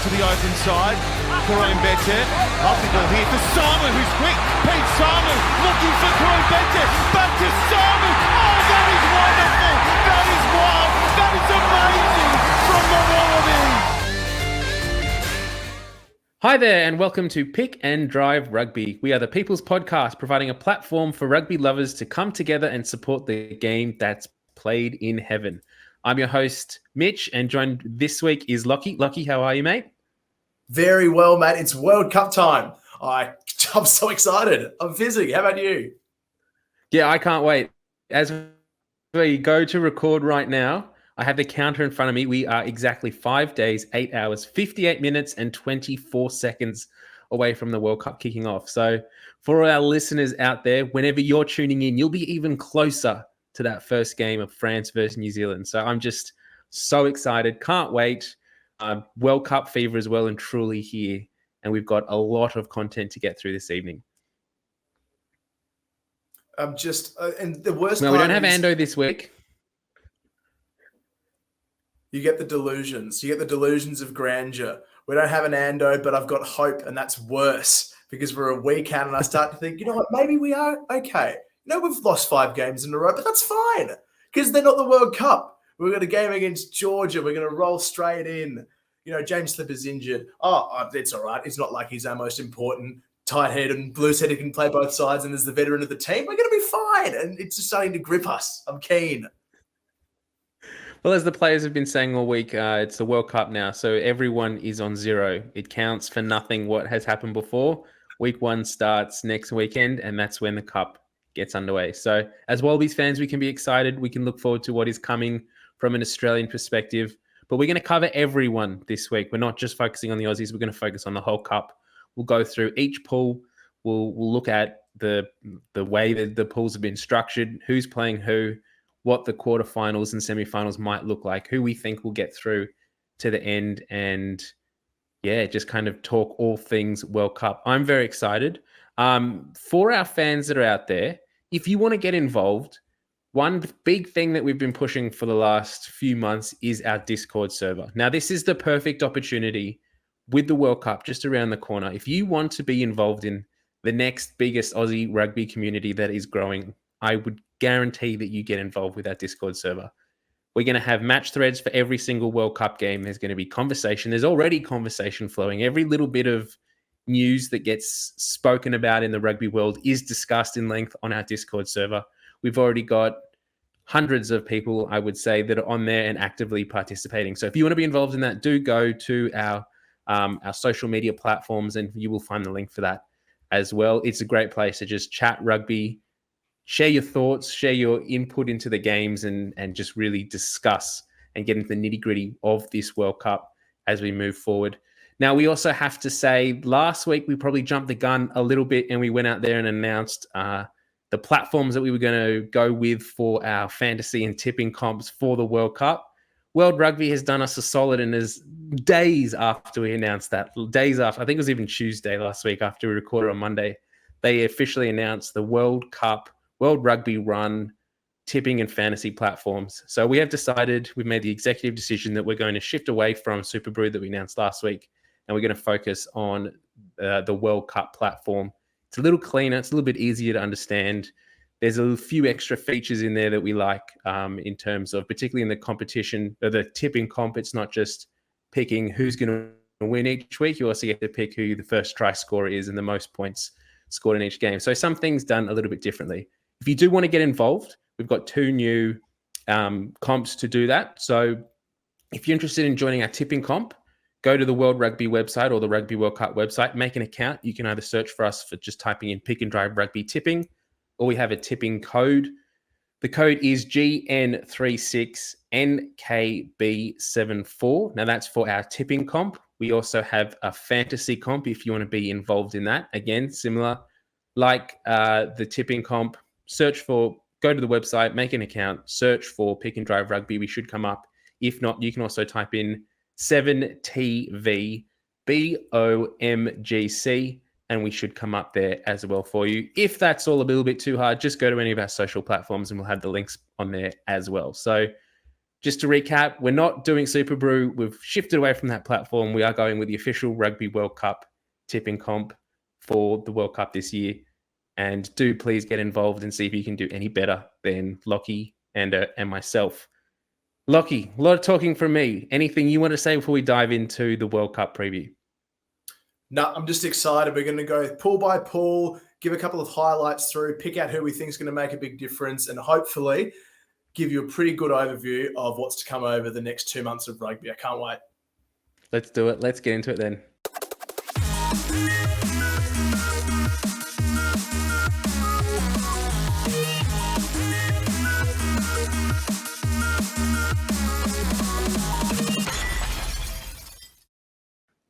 to the open side. Karim Bete. Lovely ball here to Samu, who's quick. Pete Samu looking for Karim Bete. Back to Samu. Oh, that is wonderful. That is wild. That is amazing from the Wallabies. Hi there, and welcome to Pick and Drive Rugby. We are the People's Podcast, providing a platform for rugby lovers to come together and support the game that's played in heaven. I'm your host, Mitch, and joined this week is Lachie. Lachie, how are you, mate? Very well, mate. It's World Cup time. I'm so excited. I'm fizzing. How about you? Yeah, I can't wait. As we go to record right now, I have the counter in front of me. We are exactly 5 days, 8 hours, 58 minutes, and 24 seconds away from the World Cup kicking off. So for all our listeners out there, whenever you're tuning in, you'll be even closer to that first game of France versus New Zealand. So I'm just so excited. Can't wait. World Cup fever is well and truly here. And we've got a lot of content to get through this evening. I'm just, and the worst No, part we don't have is Ando this week. you get the delusions. You get the delusions of grandeur. We don't have an Ando, but I've got hope, and that's worse because we're a week out, and I start to think, you know what, maybe we are okay. No, we've lost 5 games in a row, but that's fine because they're not the World Cup. We've got a game against Georgia. We're going to roll straight in. You know, James Slipper's injured. Oh, it's all right. It's not like he's our most important tight head and loose head who can play both sides and is the veteran of the team. We're going to be fine. And it's just starting to grip us. I'm keen. Well, as the players have been saying all week, it's the World Cup now, so everyone is on zero. It counts for nothing what has happened before. Week 1 starts next weekend, and that's when the Cup gets underway. So as Wallabies fans, we can be excited. We can look forward to what is coming from an Australian perspective. But we're going to cover everyone this week. We're not just focusing on the Aussies. We're going to focus on the whole Cup. We'll go through each pool. We'll look at the way that the pools have been structured, who's playing who, what the quarterfinals and semifinals might look like, who we think will get through to the end, and yeah, just kind of talk all things World Cup. I'm very excited. For our fans that are out there, if you want to get involved, one big thing that we've been pushing for the last few months is our Discord server. Now, this is the perfect opportunity with the World Cup just around the corner. If you want to be involved in the next biggest Aussie rugby community that is growing, I would guarantee that you get involved with our Discord server. We're going to have match threads for every single World Cup game. There's going to be conversation. There's already conversation flowing. Every little bit of news that gets spoken about in the rugby world is discussed in length on our Discord server. We've already got hundreds of people, I would say, that are on there and actively participating. So if you want to be involved in that, do go to our social media platforms and you will find the link for that as well. It's a great place to just chat rugby, share your thoughts, share your input into the games, and just really discuss and get into the nitty-gritty of this World Cup as we move forward. Now, we also have to say, last week we probably jumped the gun a little bit and we went out there and announced the platforms that we were going to go with for our fantasy and tipping comps for the World Cup. World Rugby has done us a solid, and as days after we announced that, days after, I think it was even Tuesday last week after we recorded on Monday, they officially announced the World Cup, World Rugby run tipping and fantasy platforms. So we have decided, we've made the executive decision that we're going to shift away from Super Brew that we announced last week, and we're going to focus on the World Cup platform. It's a little cleaner. It's a little bit easier to understand. There's a few extra features in there that we like in terms of, particularly in the competition, or the tipping comp. It's not just picking who's going to win each week. You also get to pick who the first try scorer is and the most points scored in each game. So some things done a little bit differently. If you do want to get involved, we've got 2 new comps to do that. So if you're interested in joining our tipping comp, go to the World Rugby website or the Rugby World Cup website, make an account. You can either search for us for just typing in Pick and Drive Rugby Tipping, or we have a tipping code. The code is GN36NKB74. Now that's for our tipping comp. We also have a fantasy comp if you want to be involved in that. Again, similar, like the tipping comp, go to the website, make an account, search for Pick and Drive Rugby. We should come up. If not, you can also type in 7TVBOMGC, and we should come up there as well for you. If that's all a little bit too hard, just go to any of our social platforms and we'll have the links on there as well. So just to recap, we're not doing Super Brew. We've shifted away from that platform. We are going with the official Rugby World Cup tipping comp for the World Cup this year. And do please get involved and see if you can do any better than Lachie and myself. Lachie, a lot of talking from me. Anything you want to say before we dive into the World Cup preview? No, I'm just excited. We're going to go pool by pool, give a couple of highlights through, pick out who we think is going to make a big difference, and hopefully give you a pretty good overview of what's to come over the next 2 months of rugby. I can't wait. Let's do it. Let's get into it then.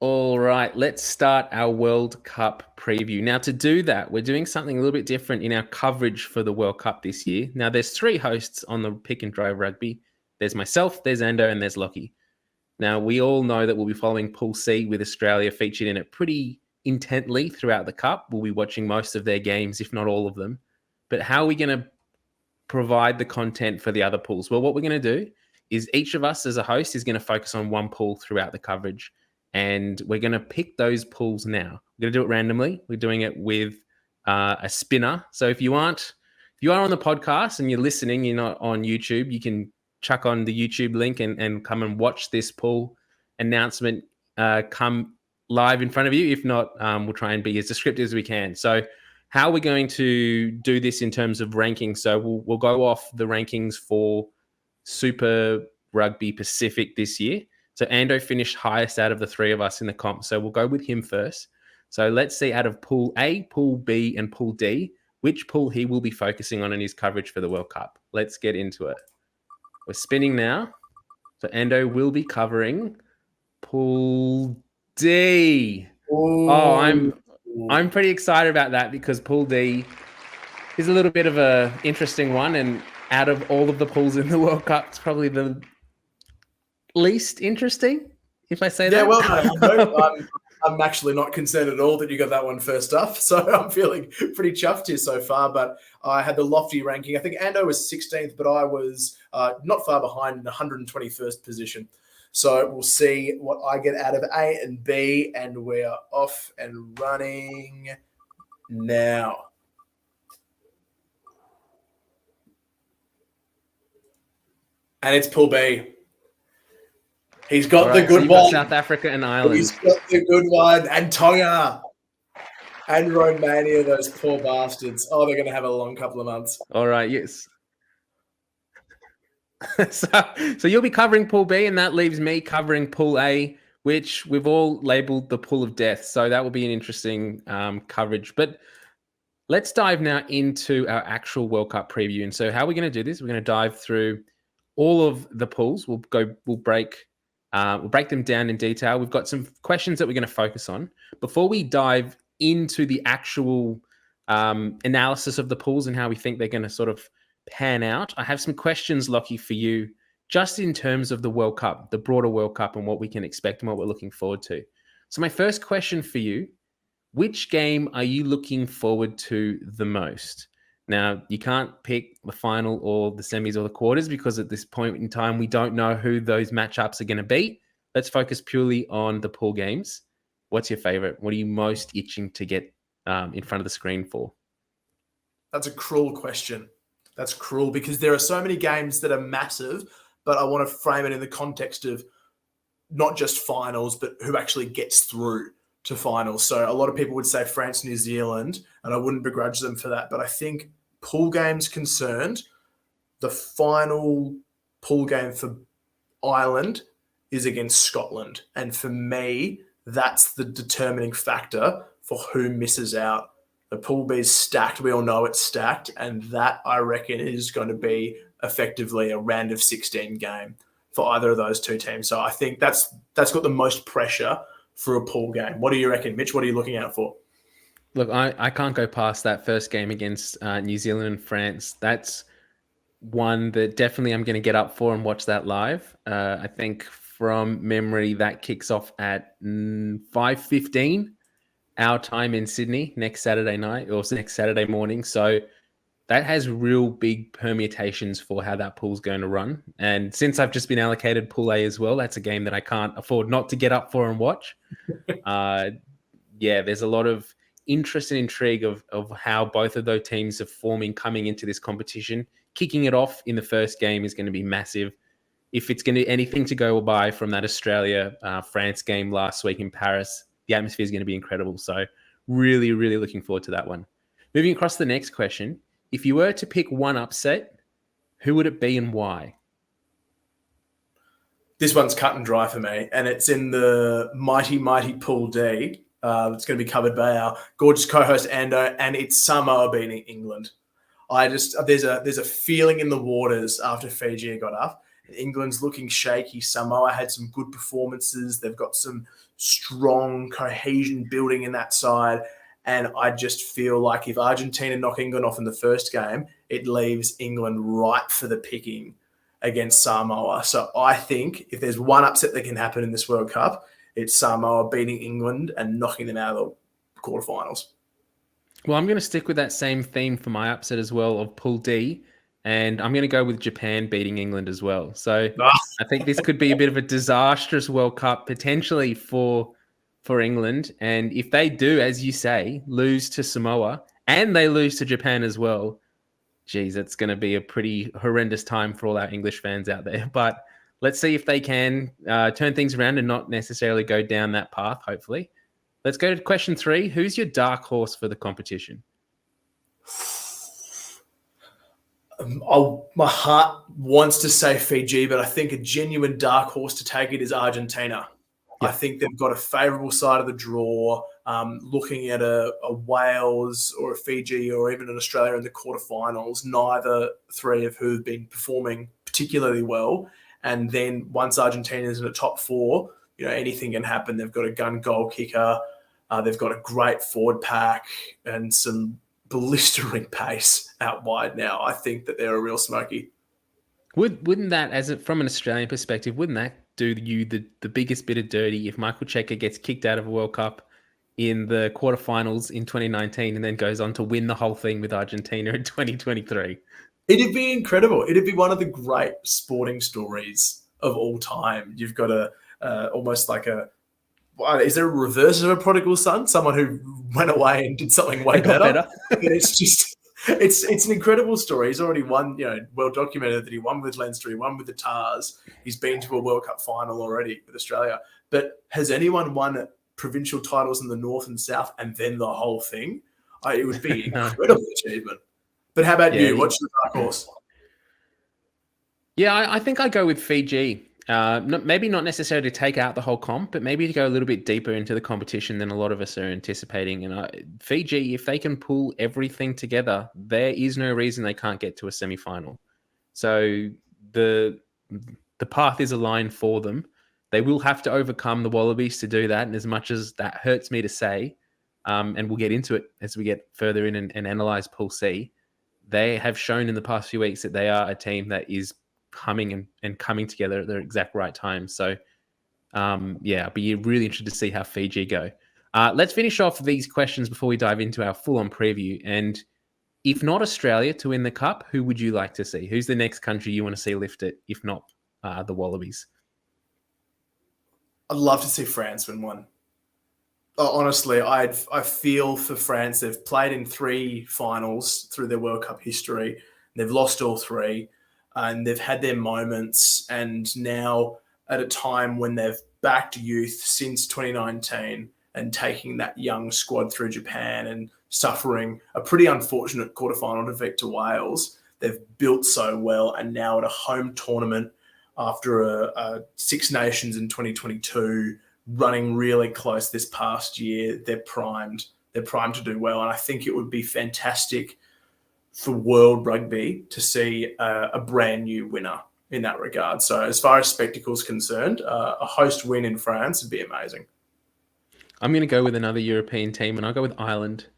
All right, let's start our World Cup preview. Now, to do that, we're doing something a little bit different in our coverage for the World Cup this year. Now, there's 3 hosts on the Pick and Drive Rugby. There's myself, there's Ando, and there's Lachie. Now, we all know that we'll be following Pool C with Australia featured in it pretty intently throughout the Cup. We'll be watching most of their games, if not all of them. But how are we going to provide the content for the other pools? Well, what we're going to do is each of us as a host is going to focus on one pool throughout the coverage. And we're going to pick those pools now. We're going to do it randomly. We're doing it with a spinner. So if you are on the podcast and you're listening, you're not on YouTube, you can chuck on the YouTube link and come and watch this pool announcement come live in front of you. If not, we'll try and be as descriptive as we can. So how we're going to do this in terms of rankings. So we'll go off the rankings for Super Rugby Pacific this year. So Ando finished highest out of the 3 of us in the comp. So we'll go with him first. So let's see out of Pool A, Pool B, and Pool D, which pool he will be focusing on in his coverage for the World Cup. Let's get into it. We're spinning now. So Ando will be covering Pool D. Ooh. Oh, I'm pretty excited about that because Pool D is a little bit of a interesting one. And out of all of the pools in the World Cup, it's probably the least interesting, if I say that. Yeah, well, no, I'm actually not concerned at all that you got that one first up. So I'm feeling pretty chuffed here so far. But I had the lofty ranking. I think Ando was 16th, but I was not far behind in the 121st position. So we'll see what I get out of A and B. And we're off and running now. And it's Pool B. He's got the good one. South Africa and Ireland. He's got the good one. And Tonga. And Romania, those poor bastards. Oh, they're going to have a long couple of months. All right, yes. So you'll be covering Pool B, and that leaves me covering Pool A, which we've all labeled the Pool of Death. So that will be an interesting coverage. But let's dive now into our actual World Cup preview. And so how we're going to do this, we're going to dive through all of the pools. We'll break them down in detail. We've got some questions that we're going to focus on. Before we dive into the actual analysis of the pools and how we think they're going to sort of pan out, I have some questions, Lachie, for you, just in terms of the World Cup, the broader World Cup, and what we can expect and what we're looking forward to. So my first question for you, which game are you looking forward to the most? Now, you can't pick the final or the semis or the quarters because at this point in time, we don't know who those matchups are going to be. Let's focus purely on the pool games. What's your favorite? What are you most itching to get in front of the screen for? That's a cruel question. That's cruel because there are so many games that are massive, but I want to frame it in the context of not just finals, but who actually gets through to finals. So a lot of people would say France, New Zealand, and I wouldn't begrudge them for that. But I think pool games concerned, the final pool game for Ireland is against Scotland. And for me, that's the determining factor for who misses out. The pool B is stacked. We all know it's stacked. And that, I reckon, is going to be effectively a round of 16 game for either of those two teams. So I think that's got the most pressure for a pool game. What do you reckon, Mitch? What are you looking out for? Look, I can't go past that first game against New Zealand and France. That's one that definitely I'm going to get up for and watch that live. I think from memory, that kicks off at 5:15 our time in Sydney next Saturday night or next Saturday morning. So that has real big permutations for how that pool's going to run. And since I've just been allocated Pool A as well, that's a game that I can't afford not to get up for and watch. There's a lot of interest and intrigue of how both of those teams are forming coming into this competition. Kicking it off in the first game is going to be massive. If it's going to anything to go by from that Australia-France game last week in Paris, the atmosphere is going to be incredible. So really, really looking forward to that one. Moving across to the next question. If you were to pick one upset, who would it be and why? This one's cut and dry for me, and it's in the mighty, mighty Pool D. It's going to be covered by our gorgeous co-host Ando, and it's Samoa beating England. There's a feeling in the waters after Fiji got up. England's looking shaky. Samoa had some good performances. They've got some strong cohesion building in that side. And I just feel like if Argentina knock England off in the first game, it leaves England ripe for the picking against Samoa. So I think if there's one upset that can happen in this World Cup, it's Samoa beating England and knocking them out of the quarterfinals. Well, I'm going to stick with that same theme for my upset as well of Pool D. And I'm going to go with Japan beating England as well. So I think this could be a bit of a disastrous World Cup potentially for England. And if they do, as you say, lose to Samoa and they lose to Japan as well, geez, it's going to be a pretty horrendous time for all our English fans out there. But let's see if they can turn things around and not necessarily go down that path, hopefully. Let's go to question 3. Who's your dark horse for the competition? My heart wants to say Fiji, but I think a genuine dark horse to take it is Argentina. Yeah. I think they've got a favourable side of the draw. Looking at a Wales or a Fiji or even an Australia in the quarterfinals, neither three of who have been performing particularly well. And then once Argentina's in the top 4, anything can happen. They've got a gun goal kicker. They've got a great forward pack and some blistering pace out wide now. I think that they're a real smoky. Wouldn't that, from an Australian perspective, wouldn't that do you the biggest bit of dirty if Michael Cheika gets kicked out of a World Cup in the quarterfinals in 2019 and then goes on to win the whole thing with Argentina in 2023? It'd be incredible. It'd be one of the great sporting stories of all time. You've got almost like is there a reverse of a prodigal son? Someone who went away and did something way better. It's just, it's an incredible story. He's already won, well documented that he won with Leinster, he won with the Tars. He's been to a World Cup final already with Australia. But has anyone won provincial titles in the North and South and then the whole thing? It would be an incredible achievement. But how about you? What's the dark horse? Yeah, I think I'd go with Fiji. Maybe not necessarily to take out the whole comp, but maybe to go a little bit deeper into the competition than a lot of us are anticipating. And Fiji, if they can pull everything together, there is no reason they can't get to a semi-final. So the path is aligned for them. They will have to overcome the Wallabies to do that. And as much as that hurts me to say, and we'll get into it as we get further in and analyze Pool C, they have shown in the past few weeks that they are a team that is humming and coming together at the exact right time. So, I'll be really interested to see how Fiji go. Let's finish off these questions before we dive into our full-on preview. And if not Australia to win the Cup, who would you like to see? Who's the next country you want to see lift it, if not the Wallabies? I'd love to see France win one. Honestly, I feel for France. They've played in 3 finals through their World Cup history. They've lost all 3. And they've had their moments, and now at a time when they've backed youth since 2019 and taking that young squad through Japan and suffering a pretty unfortunate quarterfinal defeat to Wales, they've built so well, and now at a home tournament after a Six Nations in 2022, running really close this past year, they're primed. They're primed to do well, and I think it would be fantastic for world rugby to see a brand new winner in that regard. So as far as spectacle's concerned, a host win in France would be amazing. I'm going to go with another European team, and I'll go with Ireland.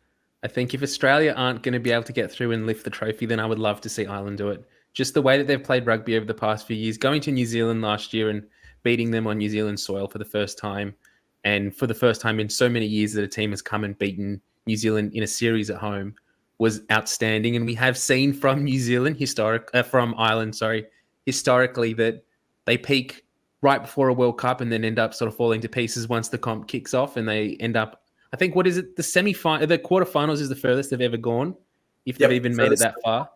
I think if Australia aren't going to be able to get through and lift the trophy, then I would love to see Ireland do it. Just the way that they've played rugby over the past few years, going to New Zealand last year and beating them on New Zealand soil for the first time, and for the first time in so many years that a team has come and beaten New Zealand in a series at home. was outstanding. And we have seen from from Ireland, historically that they peak right before a World Cup and then end up sort of falling to pieces once the comp kicks off, and they end up, I think, what is it? The quarterfinals is the furthest they've ever gone, if they've even made it that far.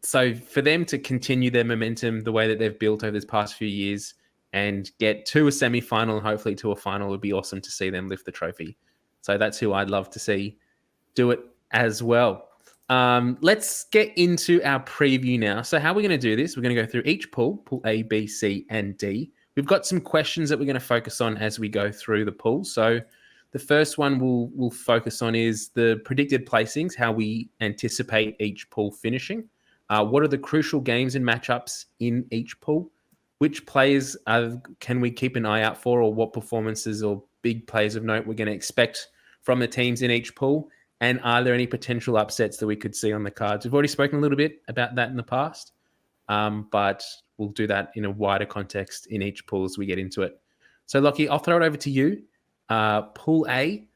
So for them to continue their momentum the way that they've built over this past few years and get to a semi-final and hopefully to a final would be awesome to see them lift the trophy. So that's who I'd love to see do it as well. Let's get into our preview now. So how we're going to do this, we're going to go through each pool A, B, C, and D. We've got some questions that we're going to focus on as we go through the pool. So the first one we'll focus on is the predicted placings, how we anticipate each pool finishing. What are the crucial games and matchups in each pool? Which players can we keep an eye out for, or what performances or big players of note we're going to expect from the teams in each pool? And are there any potential upsets that we could see on the cards? We've already spoken a little bit about that in the past, but we'll do that in a wider context in each pool as we get into it. So, Lachie, I'll throw it over to you. Pool A,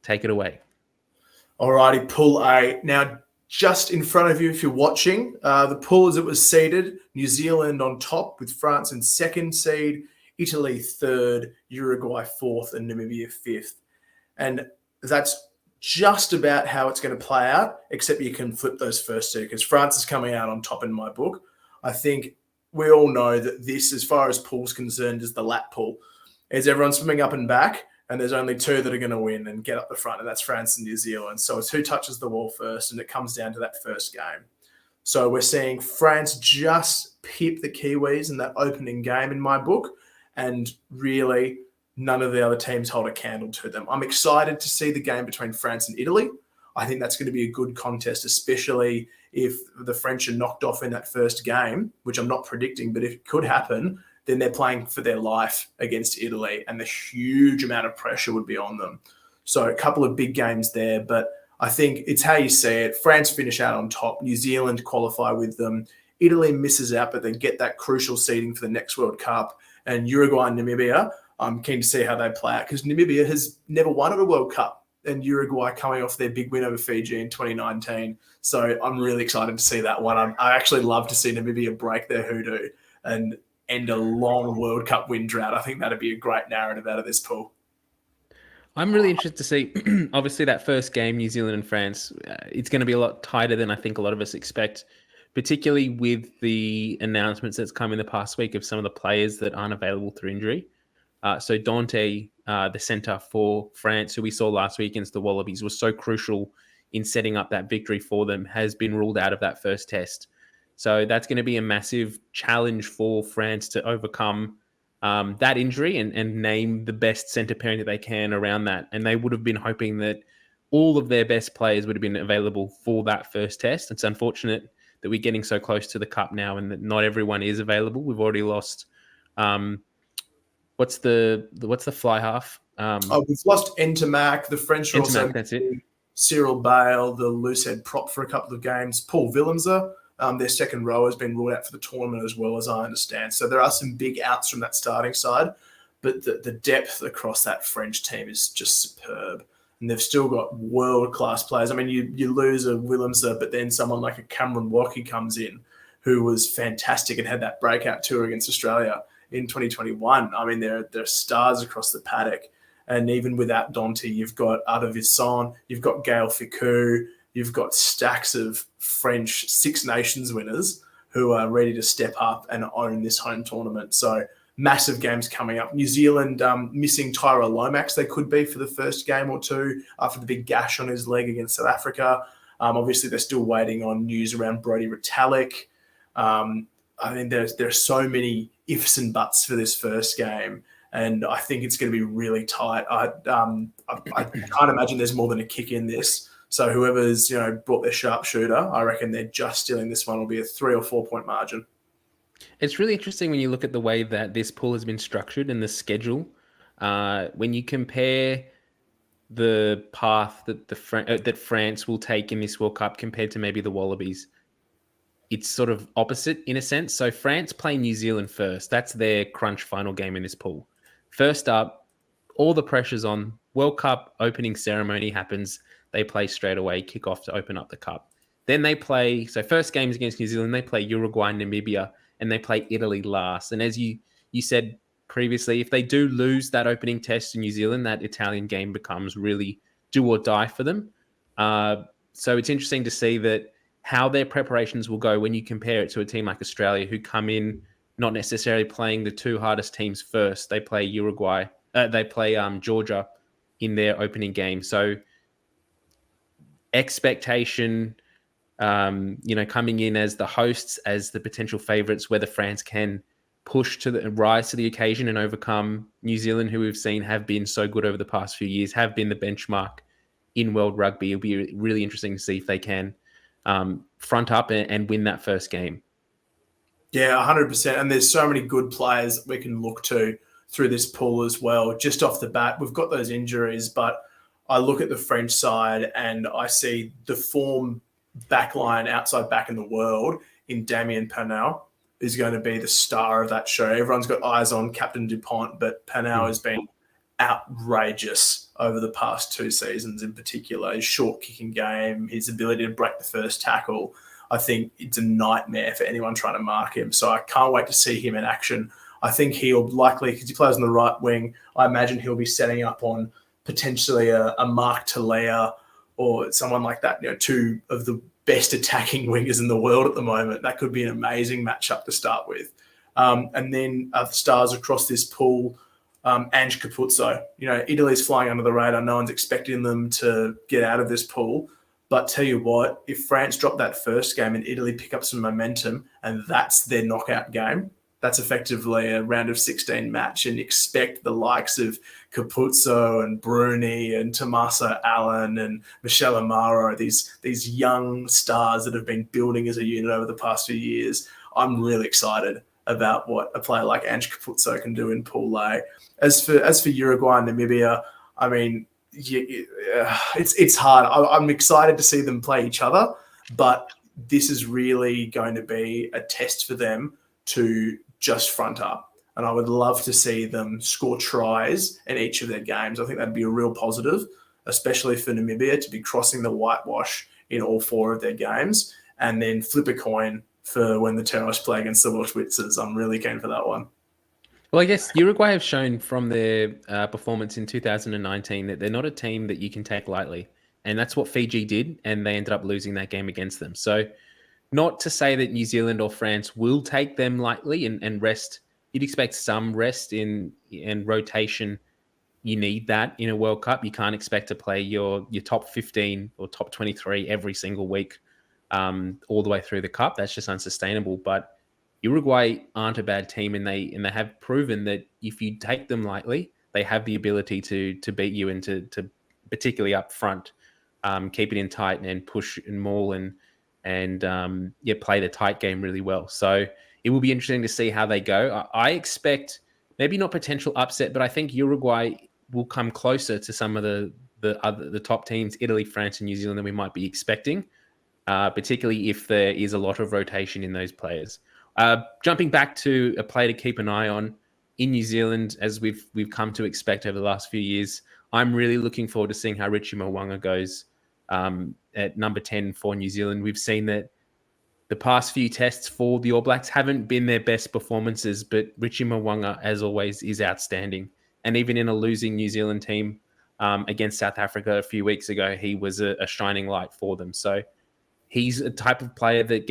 take it away. Alrighty, Pool A. Now, just in front of you, if you're watching, the pool as it was seeded, New Zealand on top with France in second seed, Italy third, Uruguay fourth, and Namibia fifth. And that's just about how it's going to play out, except you can flip those first two because France is coming out on top in my book. I think we all know that this, as far as pool's concerned, is the lap pool. Is everyone swimming up and back, and there's only two that are going to win and get up the front, and that's France and New Zealand. So it's who touches the wall first, and it comes down to that first game. So we're seeing France just pip the Kiwis in that opening game in my book, and really none of the other teams hold a candle to them. I'm excited to see the game between France and Italy. I think that's going to be a good contest, especially if the French are knocked off in that first game, which I'm not predicting, but if it could happen, then they're playing for their life against Italy, and the huge amount of pressure would be on them. So a couple of big games there, but I think it's how you see it. France finish out on top. New Zealand qualify with them. Italy misses out, but they get that crucial seeding for the next World Cup. And Uruguay and Namibia, I'm keen to see how they play out because Namibia has never won at a World Cup, and Uruguay coming off their big win over Fiji in 2019. So I'm really excited to see that one. I actually love to see Namibia break their hoodoo and end a long World Cup win drought. I think that'd be a great narrative out of this pool. I'm really interested to see, obviously, that first game, New Zealand and France, it's going to be a lot tighter than I think a lot of us expect, particularly with the announcements that's come in the past week of some of the players that aren't available through injury. So Dante, the centre for France, who we saw last week against the Wallabies, was so crucial in setting up that victory for them, has been ruled out of that first test. So that's going to be a massive challenge for France to overcome that injury and name the best centre pairing that they can around that. And they would have been hoping that all of their best players would have been available for that first test. It's unfortunate that we're getting so close to the Cup now and that not everyone is available. We've already lost... What's the fly half? We've lost Ntamack. The French are also that's it. Cyril Bale, the loose head prop for a couple of games. Paul Willemser, their second row, has been ruled out for the tournament as well, as I understand. So there are some big outs from that starting side, but the depth across that French team is just superb. And they've still got world-class players. I mean, you lose a Willemser, but then someone like a Cameron Walkie comes in, who was fantastic and had that breakout tour against Australia in 2021. I mean, there are stars across the paddock. And even without Dante, you've got Ardavisson, you've got Gaël Ficou, you've got stacks of French Six Nations winners who are ready to step up and own this home tournament. So massive games coming up. New Zealand missing Tyra Lomax, they could be for the first game or two after the big gash on his leg against South Africa. Obviously, they're still waiting on news around Brodie Retallick. I mean, there are so many ifs and buts for this first game, and I think it's going to be really tight. I can't imagine there's more than a kick in this. So whoever's brought their sharpshooter, I reckon they're just stealing this one. Will be a 3 or 4 point margin. It's really interesting when you look at the way that this pool has been structured and the schedule. When you compare the path that France will take in this World Cup compared to maybe the Wallabies, it's sort of opposite in a sense. So France play New Zealand first. That's their crunch final game in this pool. First up, all the pressure's on. World Cup opening ceremony happens. they play straight away, kick off to open up the cup. Then they play, so first games against New Zealand, they play Uruguay, Namibia, and they play Italy last. And as you said previously, if they do lose that opening test to New Zealand, that Italian game becomes really do or die for them. So it's interesting to see that how their preparations will go when you compare it to a team like Australia, who come in not necessarily playing the two hardest teams first. They play Uruguay, they play Georgia in their opening game. So expectation, coming in as the hosts, as the potential favourites, whether France can rise to the occasion and overcome New Zealand, who we've seen have been so good over the past few years, have been the benchmark in world rugby. It'll be really interesting to see if they can front up and win that first game. Yeah, 100%. And there's so many good players that we can look to through this pool as well. Just off the bat, we've got those injuries, but I look at the French side and I see the form backline outside back in the world in Damien Panel is going to be the star of that show. Everyone's got eyes on Captain Dupont, but Panel has been outrageous over the past 2 seasons in particular. His short kicking game, his ability to break the first tackle, I think it's a nightmare for anyone trying to mark him. So I can't wait to see him in action. I think he'll likely, because he plays on the right wing, I imagine he'll be setting up on potentially a Mark Talea or someone like that, two of the best attacking wingers in the world at the moment. That could be an amazing matchup to start with. And then other stars across this pool, Ange Capuzzo. Italy's flying under the radar. No one's expecting them to get out of this pool. But tell you what, if France drop that first game and Italy pick up some momentum and that's their knockout game, that's effectively a round of 16 match, and expect the likes of Capuzzo and Bruni and Tommaso Allen and Michele Amaro, these young stars that have been building as a unit over the past few years. I'm really excited about what a player like Ange Capuzzo can do in Pool A. As for Uruguay and Namibia, I mean, it's hard. I'm excited to see them play each other, but this is really going to be a test for them to just front up. And I would love to see them score tries in each of their games. I think that'd be a real positive, especially for Namibia to be crossing the whitewash in all 4 of their games, and then flip a coin for when the terrorists play against the Welsh Witzers. I'm really keen for that one. Well, I guess Uruguay have shown from their performance in 2019 that they're not a team that you can take lightly. And that's what Fiji did, and they ended up losing that game against them. So not to say that New Zealand or France will take them lightly and rest. You'd expect some rest and rotation. You need that in a World Cup. You can't expect to play your top 15 or top 23 every single week all the way through the Cup. That's just unsustainable. But Uruguay aren't a bad team, and they have proven that if you take them lightly, they have the ability to beat you and to particularly up front, keep it in tight and push and maul and play the tight game really well. So it will be interesting to see how they go. I expect maybe not potential upset, but I think Uruguay will come closer to some of the top teams, Italy, France, and New Zealand, than we might be expecting, particularly if there is a lot of rotation in those players. Jumping back to a player to keep an eye on in New Zealand, as we've come to expect over the last few years, I'm really looking forward to seeing how Richie Mo'unga goes at number 10 for New Zealand. We've seen that the past few tests for the All Blacks haven't been their best performances, but Richie Mo'unga, as always, is outstanding. And even in a losing New Zealand team against South Africa a few weeks ago, he was a shining light for them. So he's a type of player that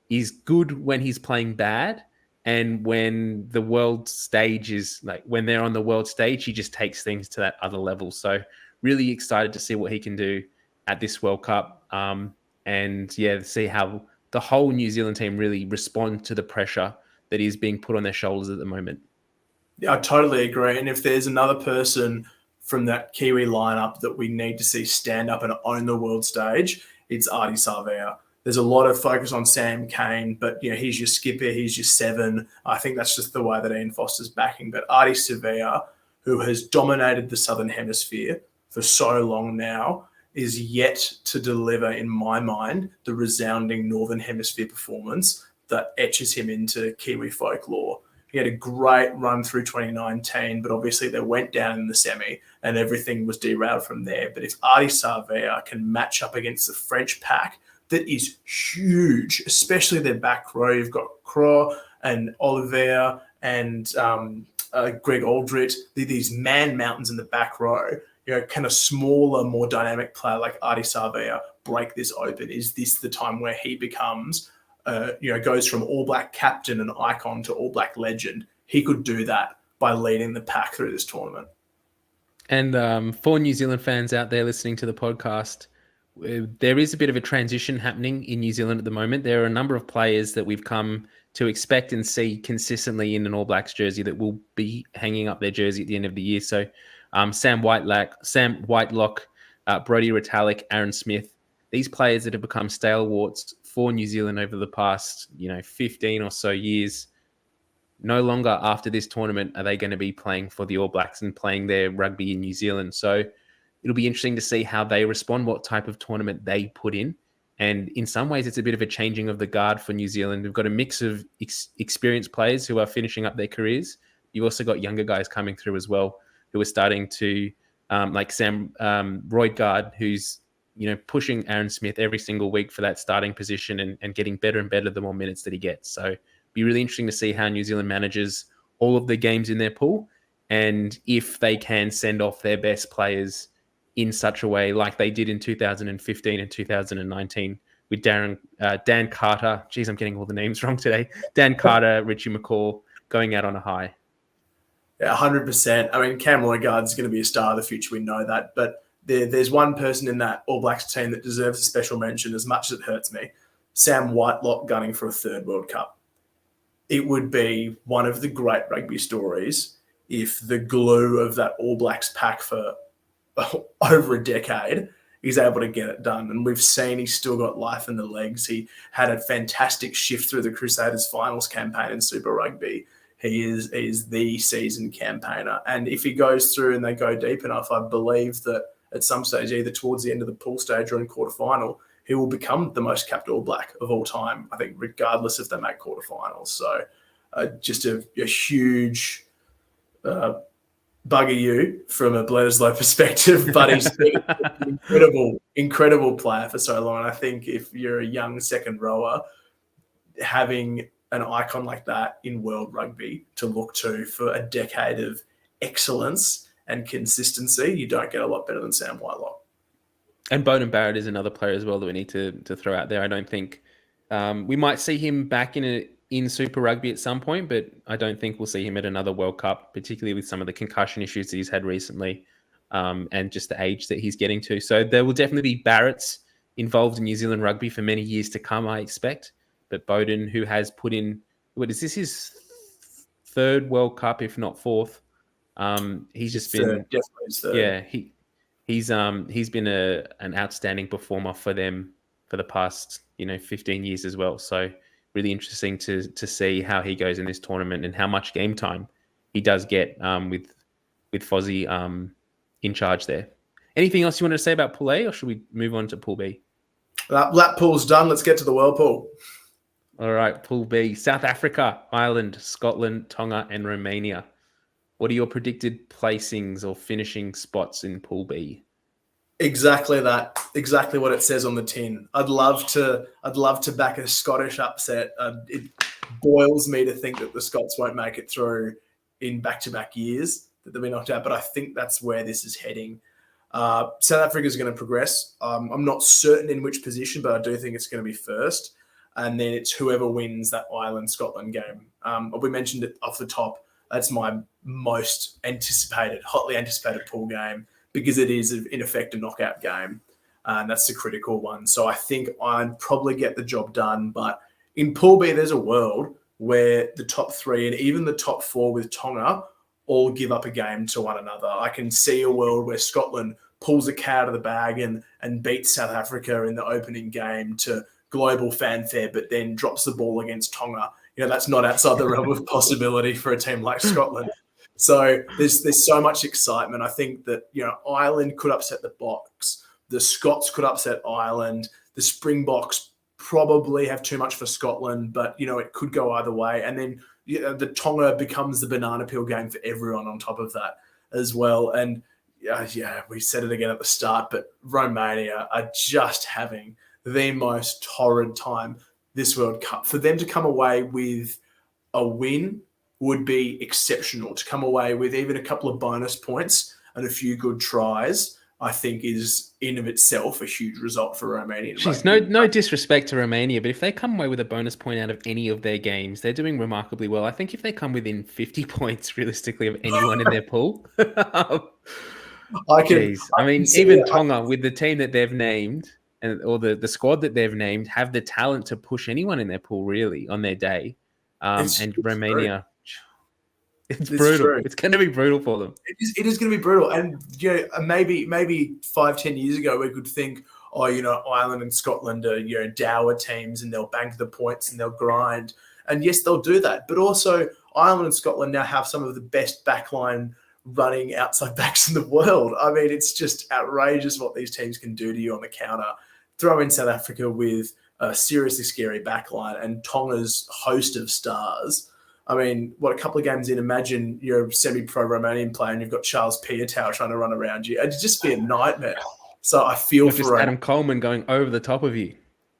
is good when he's playing bad, and when the world stage is when they're on the world stage, he just takes things to that other level. So really excited to see what he can do at this World Cup. See how the whole New Zealand team really respond to the pressure that is being put on their shoulders at the moment. Yeah, I totally agree. And if there's another person from that Kiwi lineup that we need to see stand up and own the world stage, it's Ardie Savea. There's a lot of focus on Sam Cane, but he's your skipper, he's your 7. I think that's just the way that Ian Foster's backing. But Ardie Savea, who has dominated the Southern Hemisphere for so long now, is yet to deliver, in my mind, the resounding Northern Hemisphere performance that etches him into Kiwi folklore. He had a great run through 2019, but obviously they went down in the semi and everything was derailed from there. But if Adi Savea can match up against the French pack, that is huge, especially their back row. You've got Croix and Olivier and Greg Aldrit, these man mountains in the back row. Can a smaller, more dynamic player like Adi Savea break this open? Is this the time where he becomes, goes from All Black captain and icon to All Black legend? He could do that by leading the pack through this tournament. And for New Zealand fans out there listening to the podcast, there is a bit of a transition happening in New Zealand at the moment. There are a number of players that we've come to expect and see consistently in an All Blacks jersey that will be hanging up their jersey at the end of the year. So Sam Whitelock, Brodie Retallick, Aaron Smith, these players that have become stalwarts for New Zealand over the past, 15 or so years, no longer after this tournament are they going to be playing for the All Blacks and playing their rugby in New Zealand. So it'll be interesting to see how they respond, what type of tournament they put in. And in some ways, it's a bit of a changing of the guard for New Zealand. We've got a mix of experienced players who are finishing up their careers. You've also got younger guys coming through as well who are starting to, like Sam Roydgard, who's pushing Aaron Smith every single week for that starting position and getting better and better the more minutes that he gets. So it'll be really interesting to see how New Zealand manages all of the games in their pool and if they can send off their best players in such a way like they did in 2015 and 2019 with Dan Carter. Geez, I'm getting all the names wrong today. Dan Carter, Richie McCaw going out on a high. Yeah, 100%. I mean, Cam Roydgard's going to be a star of the future. We know that. But there's one person in that All Blacks team that deserves a special mention as much as it hurts me. Sam Whitelock gunning for a third World Cup. It would be one of the great rugby stories if the glue of that All Blacks pack for over a decade is able to get it done. And we've seen he's still got life in the legs. He had a fantastic shift through the Crusaders finals campaign in Super Rugby. He is the seasoned campaigner. And if he goes through and they go deep enough, I believe that at some stage, either towards the end of the pool stage or in quarterfinal, he will become the most capped All Black of all time, I think, regardless if they make quarterfinals. So just a huge bugger you from a Bledisloe perspective, but he's been an incredible player for so long. And I think if you're a young second rower, having an icon like that in world rugby to look to for a decade of excellence and consistency, you don't get a lot better than Sam Whitelock. And Beauden Barrett is another player as well that we need to throw out there. I don't think we might see him back in Super Rugby at some point, but I don't think we'll see him at another World Cup, particularly with some of the concussion issues that he's had recently and just the age that he's getting to. So there will definitely be Barretts involved in New Zealand rugby for many years to come, I expect. But Beauden, who has put in, is this his third World Cup, if not fourth? He's just been, he's been an outstanding performer for them for the past 15 years as well. So really interesting to see how he goes in this tournament and how much game time he does get with Fozzie in charge there. Anything else you want to say about Pool A, or should we move on to Pool B? That pool's done. Let's get to the World Pool. All right, Pool B. South Africa, Ireland, Scotland, Tonga, and Romania. What are your predicted placings or finishing spots in Pool B? Exactly that. Exactly what it says on the tin. I'd love to back a Scottish upset. It boils me to think that the Scots won't make it through in back-to-back years, that they'll be knocked out. But I think that's where this is heading. South Africa is going to progress. I'm not certain in which position, but I do think it's going to be first. And then it's whoever wins that Ireland-Scotland game. We mentioned it off the top. That's my most hotly anticipated pool game, because it is, in effect, a knockout game. And that's the critical one. So I think I'd probably get the job done. But in Pool B, there's a world where the top three and even the top four with Tonga all give up a game to one another. I can see a world where Scotland pulls a cat out of the bag and beats South Africa in the opening game to global fanfare, but then drops the ball against Tonga. That's not outside the realm of possibility for a team like Scotland. So there's so much excitement. I think that, Ireland could upset the Boks. The Scots could upset Ireland. The Springboks probably have too much for Scotland, but, it could go either way. And then the Tonga becomes the banana peel game for everyone on top of that as well. And we said it again at the start, but Romania are just having the most torrid time this World Cup. For them to come away with a win would be exceptional. To come away with even a couple of bonus points and a few good tries, I think is in of itself a huge result for Romania. No disrespect to Romania, but if they come away with a bonus point out of any of their games, they're doing remarkably well. I think if they come within 50 points realistically of anyone in their pool, even Tonga with the team that they've named or the squad that they've named have the talent to push anyone in their pool really on their day. And Romania, it's brutal. True. It's going to be brutal for them. It is going to be brutal. And maybe 5-10 years ago we could think, Ireland and Scotland are dour teams and they'll bank the points and they'll grind. And yes, they'll do that. But also Ireland and Scotland now have some of the best backline running outside backs in the world. I mean, it's just outrageous what these teams can do to you on the counter. Throw in South Africa with a seriously scary backline and Tonga's host of stars. I mean, a couple of games in, imagine you're a semi-pro Romanian player and you've got Charles Piutau trying to run around you. It'd just be a nightmare. So I feel for just Adam Coleman going over the top of you.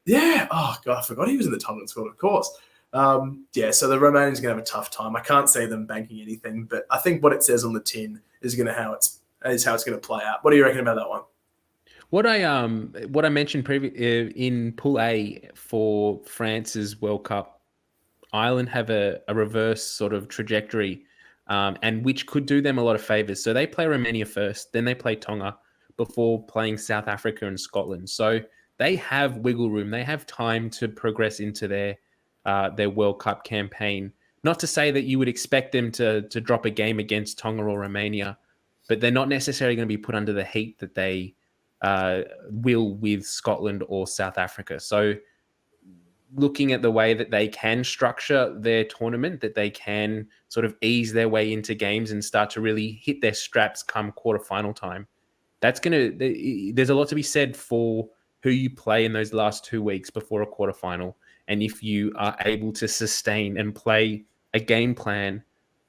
Yeah. Oh, God, I forgot he was in the Tongan squad, of course. So the Romanians are going to have a tough time. I can't see them banking anything, but I think what it says on the tin is how it's going to play out. What do you reckon about that one? What I mentioned in Pool A for France's World Cup, Ireland have a reverse sort of trajectory, and which could do them a lot of favors. So they play Romania first, then they play Tonga before playing South Africa and Scotland. So they have wiggle room. They have time to progress into their World Cup campaign. Not to say that you would expect them to drop a game against Tonga or Romania, but they're not necessarily going to be put under the heat that they will with Scotland or South Africa. So looking at the way that they can structure their tournament, that they can sort of ease their way into games and start to really hit their straps come quarterfinal time, there's a lot to be said for who you play in those last 2 weeks before a quarterfinal. And if you are able to sustain and play a game plan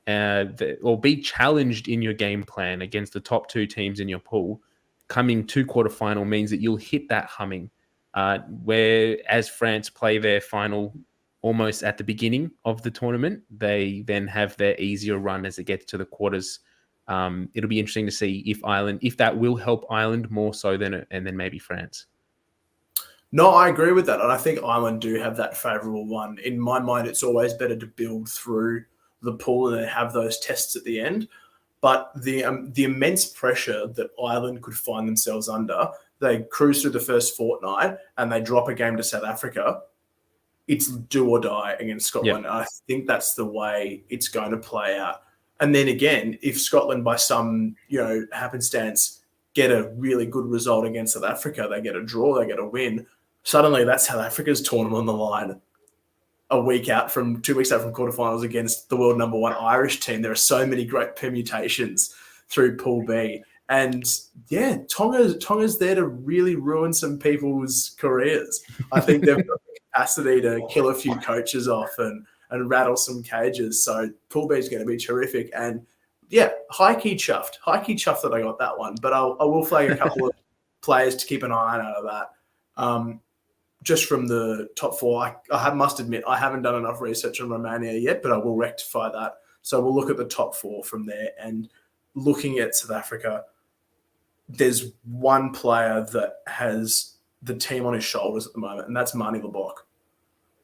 or be challenged in your game plan against the top two teams in your pool, coming to quarterfinal means that you'll hit that humming. Whereas France play their final almost at the beginning of the tournament, they then have their easier run as it gets to the quarters. It'll be interesting to see if that will help Ireland more so than maybe France. No, I agree with that. And I think Ireland do have that favourable one. In my mind, it's always better to build through the pool and then have those tests at the end. But the immense pressure that Ireland could find themselves under, they cruise through the first fortnight and they drop a game to South Africa, it's do or die against Scotland. Yep. I think that's the way it's going to play out. And then again, if Scotland by some happenstance get a really good result against South Africa, they get a draw, they get a win, suddenly that's South Africa's tournament on the line. 2 weeks out from quarterfinals against the world number one Irish team. There are so many great permutations through Pool B. And yeah, Tonga's there to really ruin some people's careers. I think they've got the capacity to kill a few coaches off and rattle some cages. So Pool B is going to be terrific. And yeah, high-key chuffed that I got that one. But I will flag a couple of players to keep an eye out of that. Just from the top four, I must admit, I haven't done enough research on Romania yet, but I will rectify that. So we'll look at the top four from there. And looking at South Africa, there's one player that has the team on his shoulders at the moment, and that's Manie Libbok.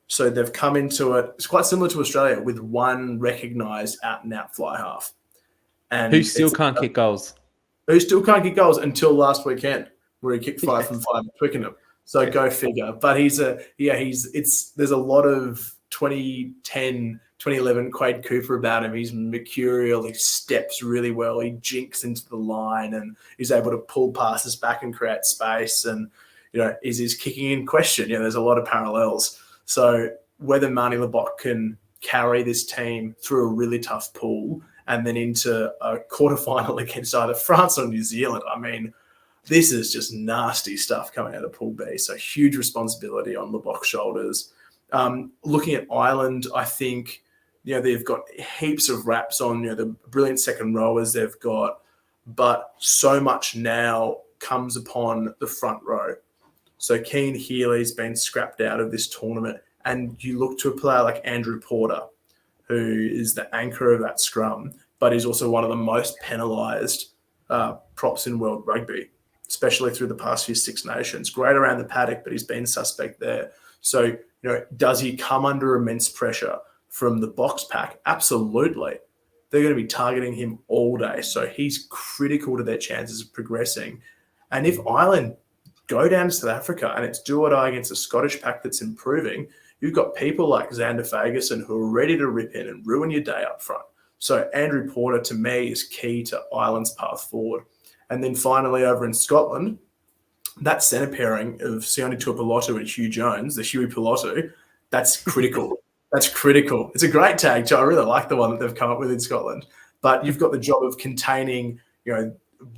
So they've come into it. It's quite similar to Australia with one recognised out-and-out fly half. And who still can't kick goals. Who still can't kick goals until last weekend, where he kicked 5 from 5 at Twickenham. So go figure. But there's a lot of 2010, 2011 Quade Cooper about him. He's mercurial. He steps really well. He jinks into the line and he's able to pull passes back and create space. And, is his kicking in question? There's a lot of parallels. So whether Manie Libbok can carry this team through a really tough pool and then into a quarterfinal against either France or New Zealand, I mean, this is just nasty stuff coming out of Pool B. So huge responsibility on Libbok's shoulders. Looking at Ireland, I think they've got heaps of wraps on, the brilliant second rowers they've got, but so much now comes upon the front row. So Keane Healy's been scrapped out of this tournament, and you look to a player like Andrew Porter, who is the anchor of that scrum, but is also one of the most penalised props in world rugby, especially through the past few Six Nations. Great around the paddock, but he's been suspect there. So, does he come under immense pressure from the box pack? Absolutely. They're going to be targeting him all day. So he's critical to their chances of progressing. And if Ireland go down to South Africa and it's do or die against a Scottish pack that's improving, you've got people like Xander Fagerson who are ready to rip in and ruin your day up front. So Andrew Porter, to me, is key to Ireland's path forward. And then finally, over in Scotland, that centre pairing of Sione Tuipulotu and Hugh Jones, the Huey Pilotu, that's critical. That's critical. It's a great tag, too. I really like the one that they've come up with in Scotland. But you've got the job of containing,